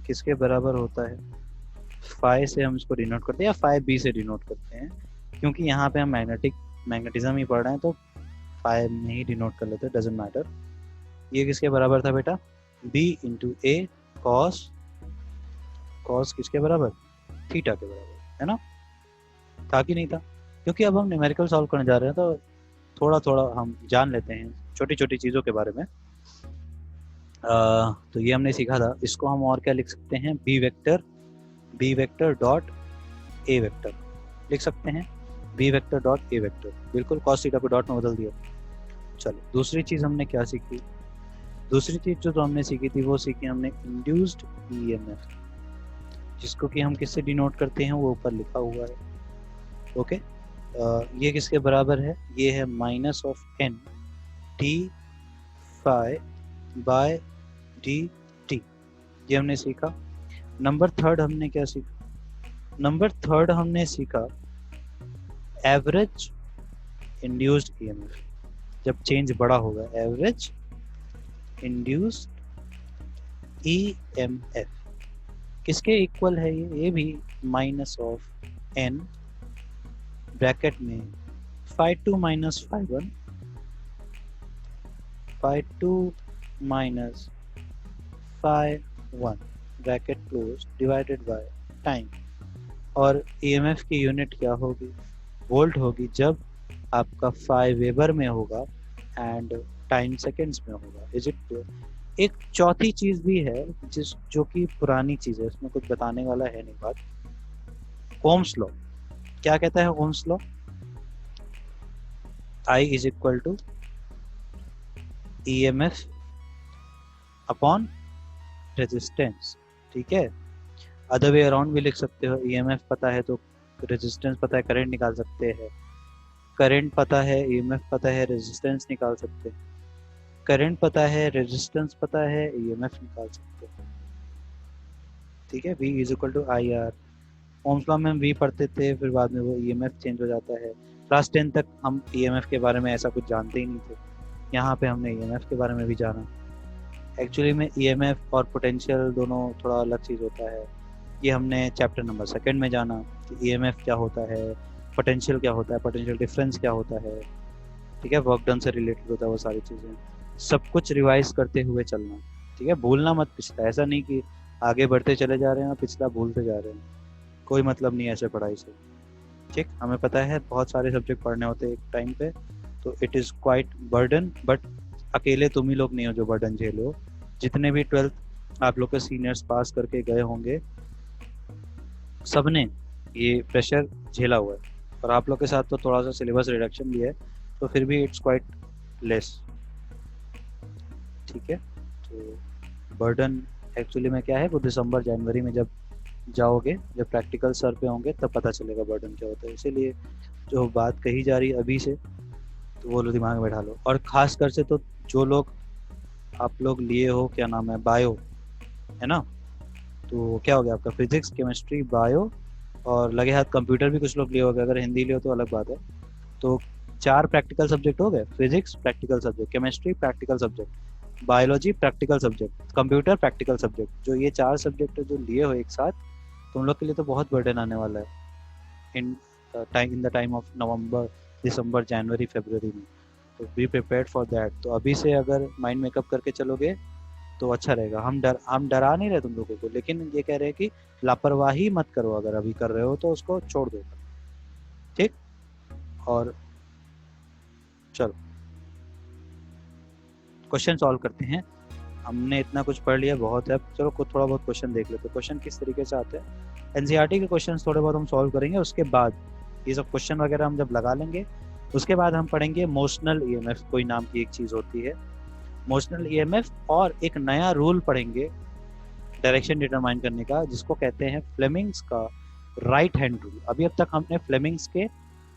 किसके बराबर होता है, फाई से हम इसको डिनोट करते हैं या फाई बी से डिनोट करते हैं, क्योंकि यहाँ पे हम मैग्नेटिज्म ही पढ़ रहे हैं, तो फाइव में ही डिनोट कर लेते, डजेंट मैटर। ये किसके बराबर था बेटा, b इंटू ए कॉस, कॉस किसके बराबर, थीटा के बराबर, है ना। था कि नहीं था, क्योंकि अब हम न्यूमेरिकल सॉल्व करने जा रहे हैं तो थोड़ा थोड़ा हम जान लेते हैं छोटी छोटी चीज़ों के बारे में। तो ये हमने सीखा था, इसको हम और क्या लिख सकते हैं, B vector dot A vector लिख सकते हैं, B vector dot A vector, बिल्कुल कॉस थीटा को डॉट में बदल दिया। चलो दूसरी चीज़ हमने क्या सीखी, दूसरी चीज़ जो तो हमने सीखी थी वो सीखी हमने इंड्यूस्ड ईएमएफ, जिसको कि हम किससे डिनोट करते हैं वो ऊपर लिखा हुआ है। ओके, ये किसके बराबर है, ये है minus of N d phi by D t, ये हमने सीखा। नंबर थर्ड हमने क्या सीखा, नंबर थर्ड हमने सीखा एवरेज इंड्यूस्ड ईएमएफ, जब चेंज बड़ा होगा, एवरेज इंड्यूस्ड ईएमएफ किसके इक्वल है, ये भी माइनस ऑफ एन ब्रैकेट में phi two minus phi one, phi two minus phi one bracket close divided by time, और ईएमएफ की यूनिट क्या होगी, वोल्ट होगी, जब आपका फाई वेबर में होगा एंड टाइम सेकेंड्स में होगा। Is it clear. एक चौथी चीज भी है जो कि पुरानी चीज है, इसमें कुछ बताने वाला है नहीं बात, ओम्स लॉ। क्या कहता है Ohm's law, I is equal to EMF upon resistance, ठीक है। अदर वे अराउंड भी लिख सकते हो, ईएमएफ पता है तो रेजिस्टेंस पता है, करंट निकाल सकते हैं, करंट पता है, ईएमएफ पता है, रेजिस्टेंस निकाल सकते हैं, करंट पता है, रेजिस्टेंस पता है, ईएमएफ निकाल सकते हैं, ठीक है। V is equal to I R, Ohm's law में हम V पढ़ते थे, फिर बाद में वो ईएमएफ चेंज हो जाता है। क्लास 10 तक हम ईएमएफ के बारे में ऐसा कुछ जानते ही नहीं थे, यहाँ पे हमने ईएमएफ के बारे में भी जाना। एक्चुअली में ईएमएफ और पोटेंशियल दोनों थोड़ा अलग चीज़ होता है, ये हमने चैप्टर नंबर 2 में जाना कि ईएमएफ क्या होता है, पोटेंशियल क्या होता है, पोटेंशियल डिफरेंस क्या होता है, ठीक है, वर्क डन से रिलेटेड होता है वो सारी चीज़ें, सब कुछ रिवाइज करते हुए चलना, ठीक है। भूलना मत पिछला, ऐसा नहीं कि आगे बढ़ते चले जा रहे हैं और पिछला भूलते जा रहे हैं, कोई मतलब नहीं है ऐसे पढ़ाई से, ठीक। हमें पता है बहुत सारे सब्जेक्ट पढ़ने होते हैं एक टाइम पे, तो it is quite burden, but अकेले तुम ही लोग नहीं हो जो बर्डन झेलो, जितने भी 12th आप लोग के सीनियर्स पास करके गए होंगे सबने ये प्रेशर झेला हुआ है, और आप लोग के साथ तो थोड़ा सा सिलेबस रिडक्शन भी है, तो फिर भी इट्स क्वाइट लेस, ठीक है। तो बर्डन एक्चुअली में क्या है, वो दिसंबर जनवरी में जब जाओगे, जब प्रैक्टिकल सर पे होंगे तब पता चलेगा बर्डन क्या होता है। इसीलिए जो बात कही जा रही है अभी से तो वो लोग दिमाग में बैठा लो, और ख़ास कर से तो जो लोग आप लोग लिए हो, क्या नाम है, बायो, है ना, तो क्या हो गया आपका फिजिक्स, केमिस्ट्री, बायो, और लगे हाथ कंप्यूटर भी कुछ लोग लिए हो गए, अगर हिंदी लिए हो तो अलग बात है। तो 4 प्रैक्टिकल सब्जेक्ट हो गए, physics practical subject, chemistry practical subject, biology practical subject, computer practical subject, जो ये 4 सब्जेक्ट जो लिए हो एक साथ, तुम लोग के लिए तो बहुत बर्डन आने वाला है इन द टाइम ऑफ नवंबर, दिसंबर, जनवरी, फरवरी में, तो बी प्रिपेयर्ड फॉर दैट। तो अभी से अगर माइंड मेकअप करके चलोगे तो अच्छा रहेगा। हम डरा नहीं रहे तुम लोगों को, लेकिन ये कह रहे हैं कि लापरवाही मत करो, अगर अभी कर रहे हो तो उसको छोड़ दो, ठीक। और चलो क्वेश्चन सॉल्व करते हैं, हमने इतना कुछ पढ़ लिया बहुत है, चलो थोड़ा बहुत क्वेश्चन देख लेते हैं। क्वेश्चन किस तरीके से आते हैं, एनसीईआरटी के क्वेश्चन थोड़े बहुत हम सॉल्व करेंगे, उसके बाद ये सब क्वेश्चन वगैरह हम जब लगा लेंगे उसके बाद हम पढ़ेंगे मोशनल ईएमएफ, कोई नाम की एक चीज़ होती है मोशनल ईएमएफ, और एक नया रूल पढ़ेंगे डायरेक्शन डिटरमाइन करने का, जिसको कहते हैं फ्लेमिंग्स का राइट हैंड रूल। अभी अब तक हमने फ्लेमिंग्स के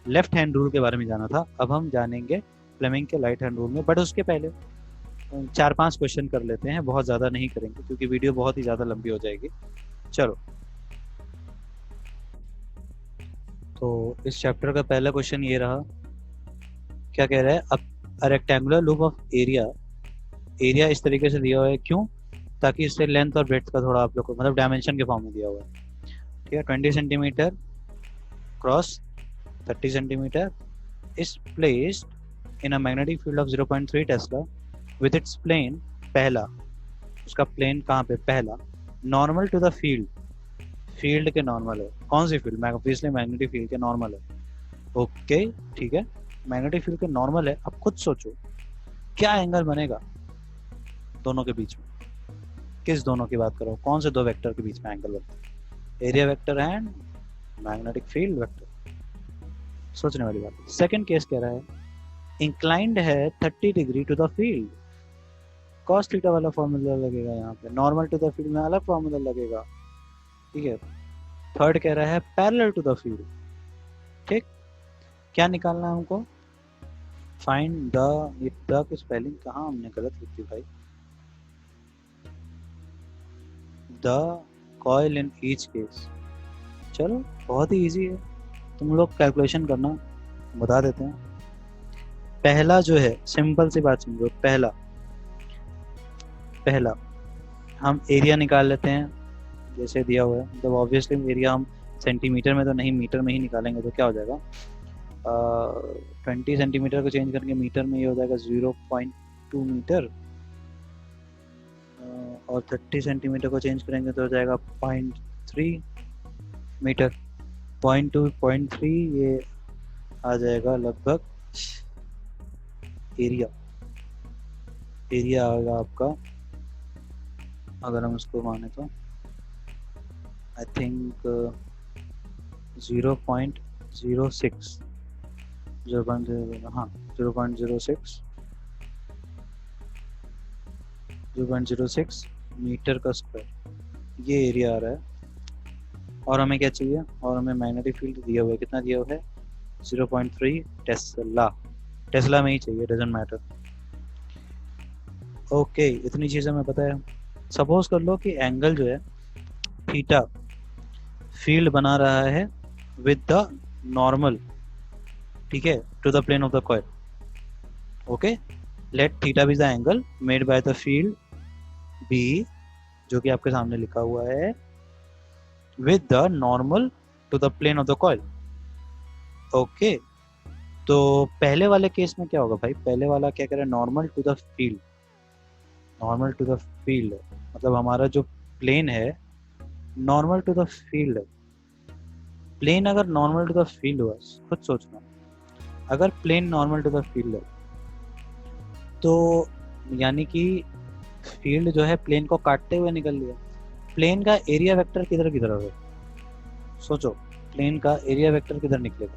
लेफ्ट हैंड रूल के बारे में जाना था, अब हम जानेंगे फ्लेमिंग के राइट हैंड रूल में, बट उसके पहले 4-5 क्वेश्चन कर लेते हैं, बहुत ज़्यादा नहीं करेंगे क्योंकि वीडियो बहुत ही ज़्यादा लंबी हो जाएगी। चलो, तो इस चैप्टर का पहला क्वेश्चन ये रहा, क्या कह रहा है, अब a rectangular loop of area इस तरीके से दिया हुआ है, क्यों, ताकि इससे लेंथ और ब्रेड्थ का थोड़ा आप लोग को मतलब डायमेंशन के फॉर्म में दिया हुआ है, ठीक है। 20 centimetre cross 30 centimetre is placed in a magnetic field of 0.3 tesla with its plane, पहला उसका प्लेन कहाँ पे, पहला normal to the field, field के नॉर्मल है, कौन सी फील्ड, ऑब्वियसली मैग्नेटिक फील्ड के नॉर्मल है। ओके ठीक है, मैग्नेटिक फील्ड के नॉर्मल है। अब खुद सोचो क्या एंगल बनेगा दोनों के बीच में, किस दोनों की बात करो, कौन से दो वेक्टर के बीच में एंगल बनता है, area vector and magnetic field vector. सोचने वाली बात। सेकंड केस कह रहा है इंक्लाइंड है 30 degree to the field, cos theta वाला फॉर्मूला लगेगा यहाँ पे, नॉर्मल टू द फील्ड में अलग फॉर्मूला लगेगा, ठीक है। थर्ड कह रहा है पैरेलल टू द फील्ड, ठीक। क्या निकालना है हमको, फाइंड द, ये द की स्पेलिंग कहाँ हमने गलत लिखी भाई, the coil in each case. चलो बहुत ही इजी है, तुम लोग कैलकुलेशन करना, बता देते हैं। पहला जो है, सिंपल सी बात समझो, पहला हम एरिया निकाल लेते हैं जैसे दिया हुआ है। मतलब ऑब्वियसली एरिया हम सेंटीमीटर में तो नहीं, मीटर में ही निकालेंगे, तो क्या हो जाएगा 20 सेंटीमीटर को चेंज करके मीटर में ये हो जाएगा 0.2 मीटर, और 30 सेंटीमीटर को चेंज करेंगे तो हो जाएगा 0.3 मीटर। 0.2 0.3 ये आ जाएगा लगभग एरिया आएगा आपका, अगर हम उसको माने तो आई थिंक 0.06 हाँ 0.06 मीटर का स्क्वायर, ये एरिया आ रहा है। और हमें क्या चाहिए, और हमें मैग्नेटिक फील्ड दिया हुआ है, कितना दिया हुआ है 0.3 टेस्ला में ही चाहिए, डजंट मैटर। ओके इतनी चीज़ें हमें पता है। सपोज कर लो कि एंगल जो है थीटा फील्ड बना रहा है विद द नॉर्मल, ठीक है, to the plane of the coil. Okay let theta be the angle made by the field B, जो कि आपके सामने लिखा हुआ है, with the normal to the plane of the coil. Okay तो पहले वाले केस में क्या होगा भाई, पहले वाला क्या कह रहा है, normal to the field, normal to the field मतलब हमारा जो प्लेन है नॉर्मल टू द फील्ड है। प्लेन अगर नॉर्मल टू द फील्ड हुआ, खुद सोचना, अगर plane normal to the field है तो यानी कि फील्ड जो है प्लेन को काटते हुए निकल लिया। प्लेन का एरिया वेक्टर किधर किधर है, सोचो, प्लेन का एरिया वेक्टर किधर निकलेगा,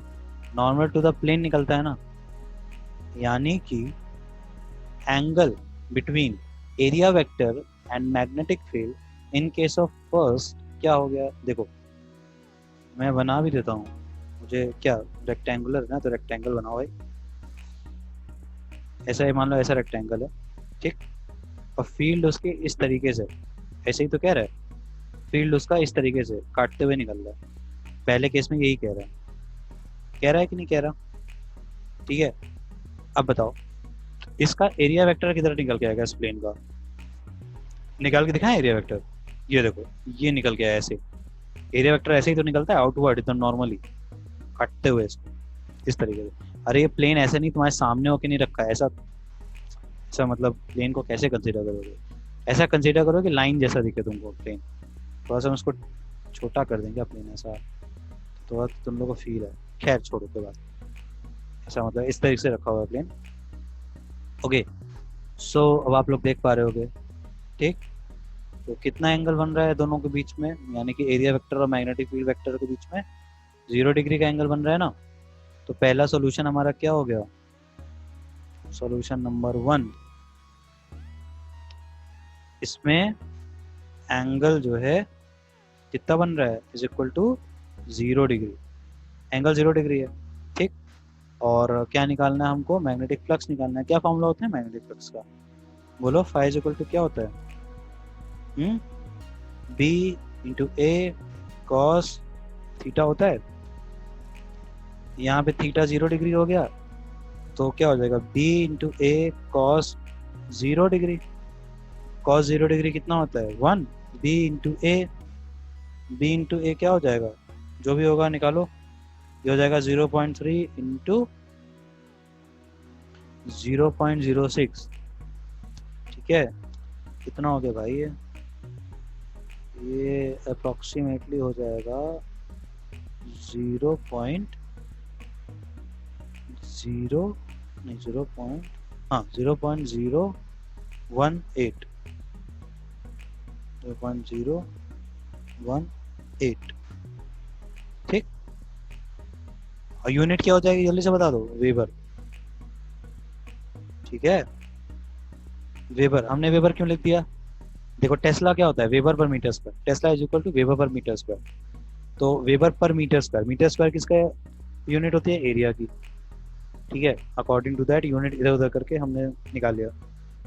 नॉर्मल टू द प्लेन निकलता है ना, यानी कि angle between area vector and magnetic field in case of first क्या हो गया, देखो मैं बना भी देता हूँ, मुझे क्या रेक्टेंगुलर है ना, तो रेक्टेंगल बनाओ भाई, ऐसा ही मान लो, ऐसा रेक्टेंगल है, ठीक, और फील्ड उसके इस तरीके से, ऐसे ही तो कह रहा है, फील्ड उसका इस तरीके से काटते हुए निकल रहा है। पहले केस में यही कह रहा है कि नहीं कह रहा, ठीक है। अब बताओ इसका एरिया वेक्टर किधर निकल के आएगा, इस प्लेन का निकाल के दिखाएं एरिया वेक्टर, ये देखो ये निकल के आया ऐसे, एरिया वेक्टर ऐसे ही तो निकलता है आउटवर्ड एकदम नॉर्मली काटते हुए इसको इस तरीके से। अरे ये प्लेन ऐसे नहीं तुम्हारे सामने होके नहीं रखा है, ऐसा मतलब प्लेन को कैसे कंसीडर करोगे, ऐसा कंसीडर करो कि लाइन जैसा दिखे तुमको प्लेन, थोड़ा सा हम उसको छोटा कर देंगे प्लेन, ऐसा थोड़ा तो तुम लोग को फील है, खैर छोड़ो कोई बात, ऐसा मतलब इस तरीके से रखा हुआ है प्लेन। ओके सो अब आप लोग देख पा रहे होगे, ठीक, तो कितना एंगल बन रहा है दोनों के बीच में, यानी कि एरिया वेक्टर और मैग्नेटिक फील्ड वेक्टर के बीच में 0 डिग्री का एंगल बन रहा है ना। तो पहला सॉल्यूशन हमारा क्या हो गया, सॉल्यूशन नंबर 1, इसमें एंगल जो है कितना बन रहा है, is equal to 0 degree, angle 0 degree है, ठीक। और क्या निकालना है हमको, मैग्नेटिक फ्लक्स निकालना है। क्या फॉर्मूला होता है मैग्नेटिक फ्लक्स का, बोलो, फाई इज इक्वल टू क्या होता है, बी इंटू ए कॉस थीटा होता है। यहाँ पे थीटा 0 डिग्री हो गया तो क्या हो जाएगा, बी इंटू ए कॉस 0 डिग्री, कॉस 0 डिग्री कितना होता है 1, बी इंटू ए क्या हो जाएगा, जो भी होगा निकालो, ये हो जाएगा 0.3 इंटू 0.06, ठीक है। कितना हो गया भाई ये अप्रोक्सीमेटली हो जाएगा 0.0 नहीं 0 पॉइंट, हाँ 0.018, 0.018, ठीक। और यूनिट क्या हो जाएगी जल्दी से बता दो, वेबर, ठीक है। वेबर, हमने वेबर क्यों लिख दिया, देखो टेस्ला क्या होता है, weber per metre square, tesla is equal to weber per metre square. तो weber per metre square, metre square किसका यूनिट होती है, एरिया की, ठीक है। अकॉर्डिंग टू दैट यूनिट इधर उधर करके हमने निकाल लिया।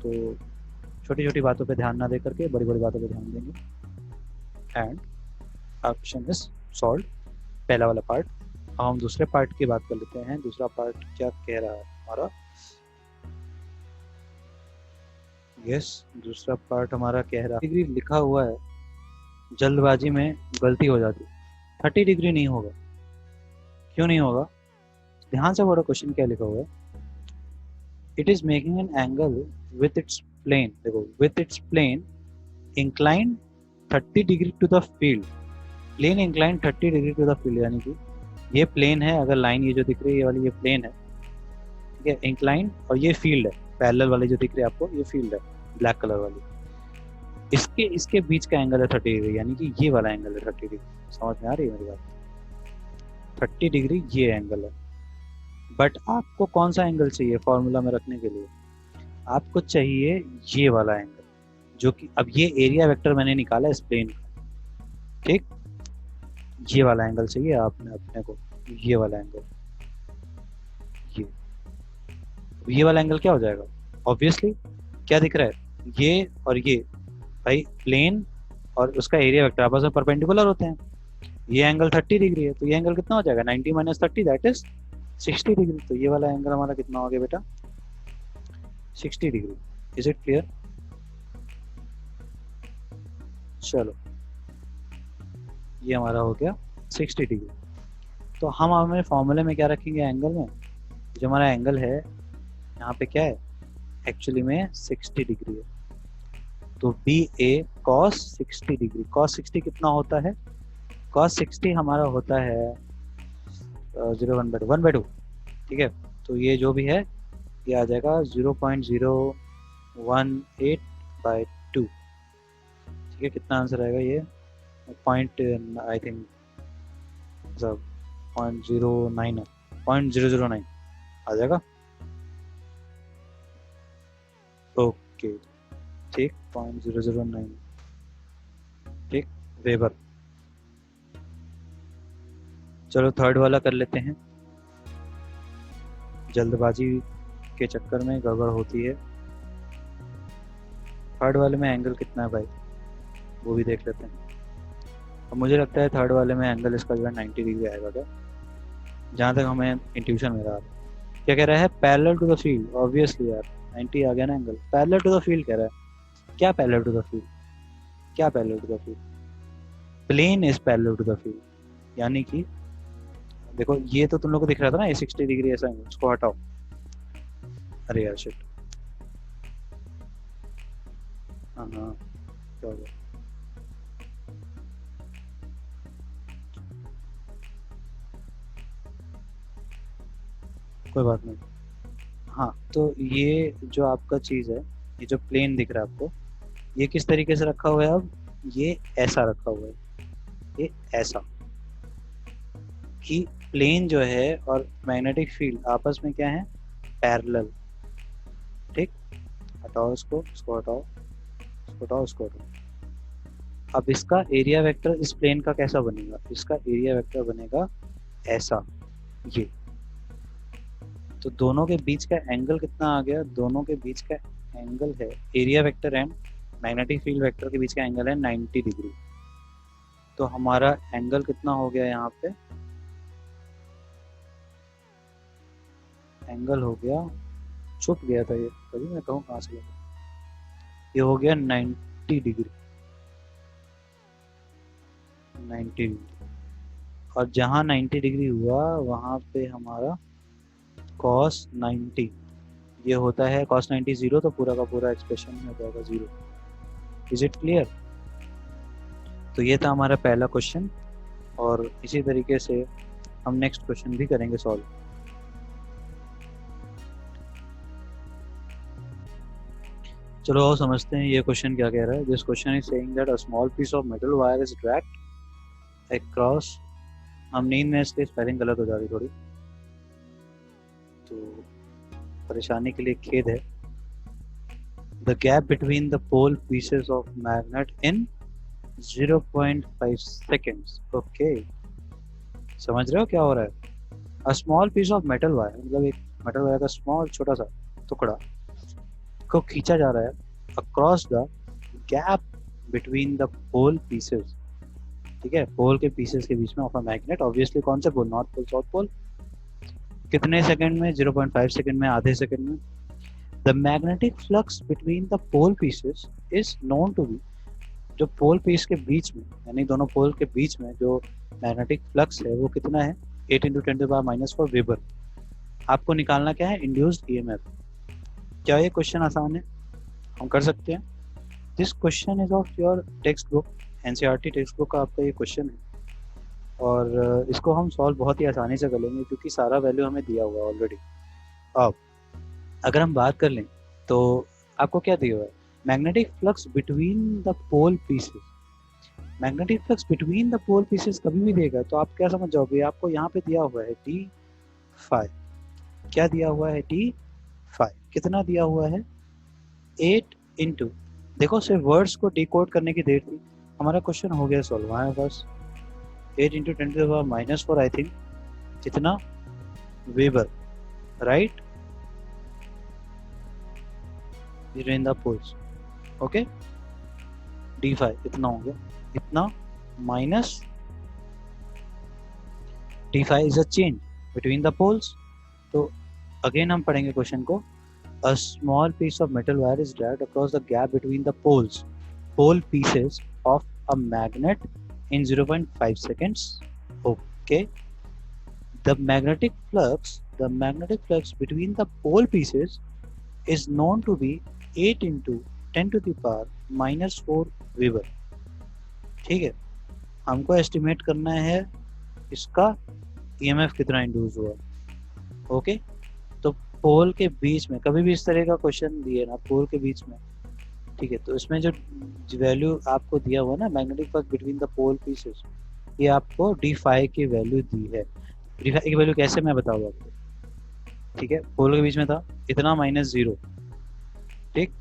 तो छोटी छोटी बातों पे ध्यान ना दे करके बड़ी बड़ी बातों पे ध्यान देंगे। एंड ऑप्शन इज सॉल्व, पहला वाला पार्ट। अब हम दूसरे पार्ट की बात कर लेते हैं। दूसरा पार्ट क्या कह रहा है हमारा, यस दूसरा पार्ट हमारा कह रहा है डिग्री लिखा हुआ है, जल्दबाजी में गलती हो जाती, 30 डिग्री नहीं होगा। क्यों नहीं होगा, ध्यान से पढ़ो क्वेश्चन क्या लिखा हुआ है। It is making an angle with its plane, देखो with its plane incline 30 degree to the field, plane incline 30 degree to the field, यानी कि ये प्लेन है, अगर लाइन ये जो दिख रही है ये वाली ये प्लेन है, ठीक है, इंक्लाइन, और ये फील्ड है, पैरेलल वाली जो दिख रही है आपको ये फील्ड है ब्लैक कलर वाली, इसके इसके बीच का एंगल है 30 डिग्री, यानी कि ये वाला एंगल है 30 डिग्री। समझ में आ रही है मेरी बात, 30 डिग्री ये एंगल है। बट आपको कौन सा एंगल चाहिए फॉर्मूला में रखने के लिए, आपको चाहिए ये वाला एंगल, जो कि अब ये एरिया वेक्टर मैंने निकाला इस प्लेन का, ठीक, ये वाला एंगल चाहिए आपने अपने को, ये वाला एंगल, ये वाला एंगल क्या हो जाएगा, ऑब्वियसली क्या दिख रहा है, ये और ये भाई प्लेन और उसका एरिया वेक्टर आपस में परपेंडिकुलर होते हैं, ये एंगल 30 डिग्री है, तो ये एंगल कितना हो जाएगा 90 माइनस 30 दैट इज 60 डिग्री। तो ये वाला एंगल हमारा कितना हो गया बेटा, 60 डिग्री। इज इट क्लियर, चलो ये हमारा हो गया 60 डिग्री। तो हम हमें फॉर्मूले में क्या रखेंगे एंगल में, जो हमारा एंगल है यहाँ पे क्या है, एक्चुअली में 60 डिग्री है, तो बी ए कॉस 60 डिग्री, कॉस 60 कितना होता है, कॉस 60 हमारा होता है 1/2, ठीक है। तो ये जो भी है ये आ जाएगा 0.018/2, ठीक है। कितना आंसर आएगा ये, पॉइंट आई थिंक 0.09 है, 0.009 आ जाएगा, ओके ठीक, 0.009, ठीक, वेबर। चलो थर्ड वाला कर लेते हैं, जल्दबाजी के चक्कर में गड़बड़ होती है। थर्ड वाले में एंगल कितना है भाई, वो भी देख लेते हैं। अब मुझे लगता है थर्ड वाले में एंगल इसका जो है 90 डिग्री आएगा क्या, जहाँ तक हमें इंट्यूशन मिल रहा है। क्या कह रहा है, parallel to the field, obviously यार 90 आ गया ना angle, parallel to the field कह रहा है। क्या पैरेलल टू द फील्ड, क्या parallel to the field, plane is parallel to the field, यानी कि देखो ये तो तुम लोग को दिख रहा था ना ये 60 डिग्री ऐसा, उसको हटाओ, अरे यार शिट, हाँ हाँ क्या हो गया, कोई बात नहीं। हाँ तो ये जो आपका चीज है, ये जो प्लेन दिख रहा है आपको, ये किस तरीके से रखा हुआ है, अब ये ऐसा रखा हुआ है, ये ऐसा, कि प्लेन जो है और मैग्नेटिक फील्ड आपस में क्या है, पैरेलल, ठीक। हटाओ इसको, इसको हटाओ, इसको हटाओ, इसको हटाओ। अब इसका एरिया वेक्टर इस प्लेन का कैसा बनेगा, इसका एरिया वेक्टर बनेगा ऐसा, ये। तो दोनों के बीच का एंगल कितना आ गया, दोनों के बीच का एंगल है, area vector and magnetic field vector के बीच का एंगल है 90 डिग्री। तो हमारा एंगल कितना हो गया यहाँ पे, एंगल हो गया, छुप गया था ये, तभी मैं कहूँ कहाँ से लगा, ये हो गया 90 डिग्री, 90 डिग्री। और जहाँ 90 डिग्री हुआ वहाँ पे हमारा cos 90, ये होता है cos 90 0, तो पूरा का पूरा एक्सप्रेशन में हो जाएगा 0। Is it clear? तो ये था हमारा पहला क्वेश्चन, और इसी तरीके से हम नेक्स्ट क्वेश्चन भी करेंगे सॉल्व। चलो आओ समझते हैं ये क्वेश्चन क्या कह रहा है। This question is saying that a small piece of metal wire is dragged across, हम नींद में इसलिए स्पेलिंग गलत हो जा रही थोड़ी, तो परेशानी के लिए खेद है। The gap between the pole pieces of magnet in 0.5 seconds. Okay, समझ रहे हो क्या हो रहा है? A small piece of metal wire, मतलब एक मेटल वायर का स्मॉल छोटा सा टुकड़ा को खींचा जा रहा है across the gap between the pole pieces, ठीक है, पोल के पीसेस के बीच में ऑफ अ मैग्नेट। ऑब्वियसली कौन से पोल? North pole, south pole. कितने सेकंड में? 0.5 सेकंड में, आधे सेकंड में। The magnetic flux between the pole pieces is known to be, जो पोल पीस के बीच में, यानी दोनों पोल के बीच में जो मैग्नेटिक फ्लक्स है वो कितना है? 8 × 10⁻⁻⁴ वेबर। आपको निकालना क्या है? Induced EMF. क्या ये क्वेश्चन आसान है? हम कर सकते हैं। This question is of your text book, NCERT text book का आपका ये क्वेश्चन है, और इसको हम सॉल्व बहुत ही आसानी से कर लेंगे क्योंकि सारा वैल्यू हमें दिया हुआ है ऑलरेडी। अब अगर हम बात कर लें तो आपको क्या दिया हुआ है? Magnetic flux between the pole pieces. Magnetic flux between the pole pieces कभी भी देगा तो आप क्या समझ जाओगे? आपको यहाँ पे दिया हुआ है डी फाई। क्या दिया हुआ है? D phi. कितना दिया हुआ है? 8 इंटू, देखो सिर्फ वर्ड्स को डिकोड करने की देर थी, हमारा क्वेश्चन हो गया सॉल्व। हमारे पास 8 × 10⁻⁻⁴, आई थिंक कितना? Weber, right, between the poles. Okay, D phi इतना हो गया, इतना minus D phi is a change between the poles. तो अगेन हम पढ़ेंगे क्वेश्चन को। A small piece of metal wire is dragged across the gap between the pole pieces of a magnet in 0.5 seconds. Okay. The magnetic flux between the pole pieces is known to be 8 × 10⁻⁻⁴ weber. ठीक है, हमको एस्टिमेट करना है इसका ईएमएफ कितना इंड्यूस हुआ। ओके, तो पोल के बीच में कभी भी इस तरह का क्वेश्चन दिए ना, पोल के बीच में, ठीक है, तो इसमें जो वैल्यू आपको दिया हुआ ना, magnetic flux between the pole pieces, ये आपको डी फाई की वैल्यू दी है। डी फाई की वैल्यू कैसे मैं बताऊंगा आपको? ठीक है, पोल के बीच में था इतना -0, ठीक,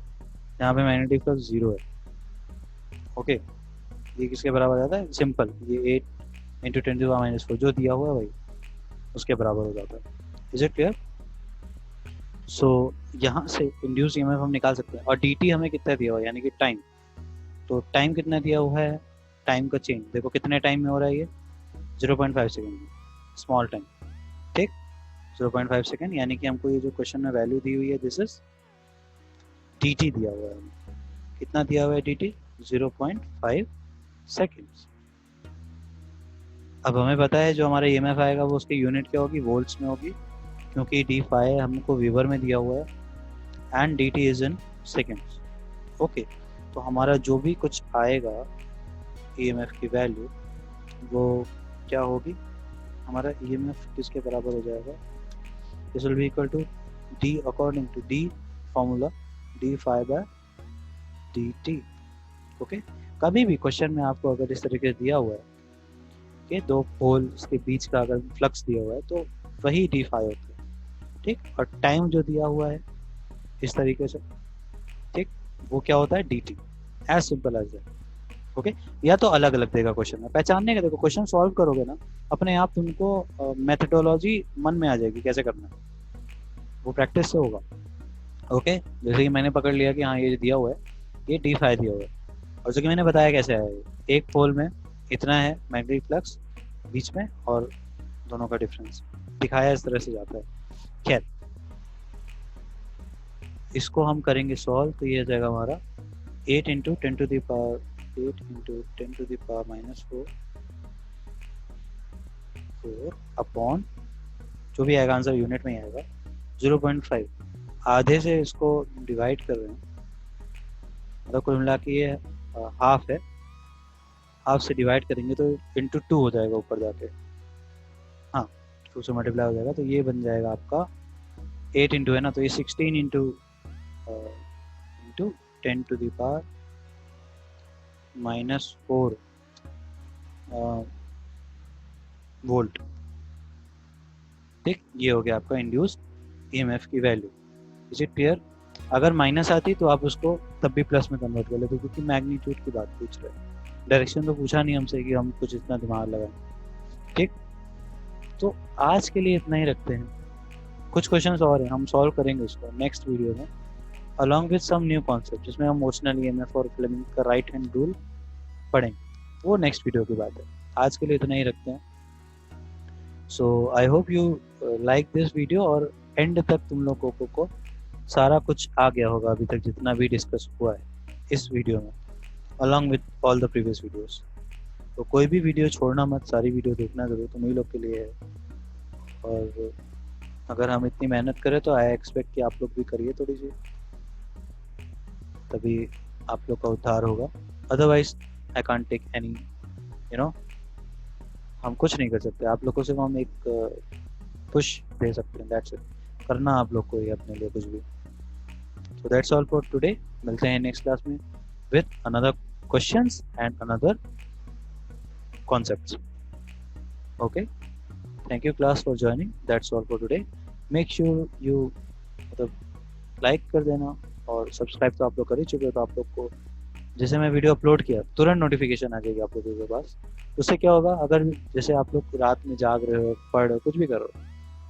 यहाँ पे मैग्नेटिक फ्लक्स 0 है। ओके, ये किसके बराबर आता है? सिंपल, ये 8 × 10⁻⁴ जो दिया हुआ है वही उसके बराबर हो जाता है। Is it clear? सो यहाँ से इंड्यूस ईएमएफ हम निकाल सकते हैं। और dt हमें कितना दिया हुआ है, यानी कि टाइम। तो टाइम कितना दिया हुआ है? टाइम का चेंज देखो कितने टाइम में हो रहा है ये? 0.5 सेकेंड में, स्मॉल टाइम, ठीक, 0.5 सेकेंड, यानी कि हमको ये जो क्वेश्चन में वैल्यू दी हुई है, दिस इज dt दिया हुआ है। कितना दिया हुआ है dt? 0.5 सेकेंड्स। अब हमें पता है जो हमारा ईएमएफ आएगा वो उसकी यूनिट क्या होगी? वोल्ट्स में होगी, क्योंकि डी फाई हमको वेबर में दिया हुआ है and D T is in seconds. Okay, तो हमारा जो भी कुछ आएगा ईएमएफ की वैल्यू वो क्या होगी? हमारा ईएमएफ किसके बराबर हो जाएगा? This will be equal to D, according to the formula, D phi by D T. Okay, कभी भी क्वेश्चन में आपको अगर इस तरीके से दिया हुआ है कि दो पोल्स के बीच का अगर फ्लक्स दिया हुआ है तो वही डी फाई होता है, ठीक, और टाइम जो दिया हुआ है इस तरीके से, ठीक, वो क्या होता है? dt। As simple as that. Okay, या तो अलग अलग देगा क्वेश्चन में, पहचानने का देखो, क्वेश्चन सॉल्व करोगे ना अपने आप तुमको मेथडोलॉजी मन में आ जाएगी कैसे करना है, वो प्रैक्टिस से होगा। ओके, जैसे कि मैंने पकड़ लिया कि हाँ ये दिया हुआ है, ये डी फाई दिया हुआ है, और जो कि मैंने बताया कैसे है, एक पोल में इतना है मैग्नेटिक फ्लक्स बीच में, और दोनों का डिफरेंस दिखाया इस तरह से जाता है। खैर, इसको हम करेंगे सॉल्व, तो ये हो जाएगा हमारा 8 × 10⁻⁴ अपॉन, जो भी आएगा आंसर यूनिट में ही आएगा, 0.5 आधे से इसको डिवाइड कर रहे हैं, मतलब कुल मिला के ये हाफ है, हाफ से डिवाइड करेंगे तो इंटू 2 हो जाएगा ऊपर जाके, हाँ 2 से मल्टीप्लाई हो जाएगा, तो ये बन जाएगा आपका 8 इंटू है ना, तो ये 16 into 10 to the power -4 volt. ठीक, ये हो गया आपका इंड्यूस्ड ईएमएफ की वैल्यू। Is it clear? अगर माइनस आती तो आप उसको तब भी प्लस में कन्वर्ट कर लेते, क्योंकि मैग्नीट्यूड की बात पूछ रहे हैं, डायरेक्शन तो पूछा नहीं हमसे कि हम कुछ इतना दिमाग लगाएं। ठीक, तो आज के लिए इतना ही रखते हैं, कुछ क्वेश्चंस और हैं हम सॉल्व करेंगे उसको नेक्स्ट वीडियो में along with some new concept, जिसमें हम मोशनल ईएमएफ और फ्लेमिंग का राइट हैंड रूल पढ़ेंगे, वो नेक्स्ट वीडियो की बात है। आज के लिए इतना ही रखते हैं। So I hope you like this video, और एंड तक तुम लोगों को सारा कुछ आ गया होगा अभी तक जितना भी डिस्कस हुआ है इस वीडियो में, along with all the previous videos. तो कोई भी वीडियो छोड़ना मत, सारी वीडियो देखना जरूर, तुम ही लोग के लिए है। और अगर हम इतनी मेहनत करें तो आई एक्सपेक्ट कि आप लोग भी करिए थोड़ी सी, तभी आप लोग का उद्धार होगा। Otherwise I can't take any, you know, हम कुछ नहीं कर सकते। आप लोग को सिर्फ हम एक पुश दे सकते हैं, दैट्स इट। करना आप लोग को ही अपने लिए कुछ भी। So that's all for today, मिलते हैं नेक्स्ट क्लास में with another questions and another concepts. Okay, thank you class for joining, that's all for today. Make sure you मतलब लाइक कर देना, और सब्सक्राइब तो आप लोग कर ही चुके हो, तो आप लोग को जैसे मैं वीडियो अपलोड किया तुरंत नोटिफिकेशन आ जाएगी आप लोगों के पास। उससे क्या होगा, अगर जैसे आप लोग रात में जाग रहे हो, पढ़ रहे हो, कुछ भी कर रहे हो,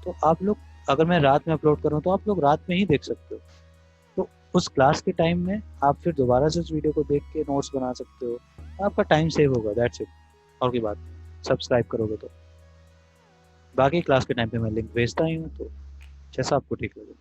तो आप लोग, अगर मैं रात में अपलोड कर रहा हूँ तो आप लोग रात में ही देख सकते हो, तो उस क्लास के टाइम में आप फिर दोबारा से उस वीडियो को देख के नोट्स बना सकते हो, आपका टाइम सेव होगा, दैट्स इट। और की बात, सब्सक्राइब करोगे तो। बाकी क्लास के टाइम पे मैं लिंक भेजता ही हूँ, तो जैसा आपको ठीक लगे।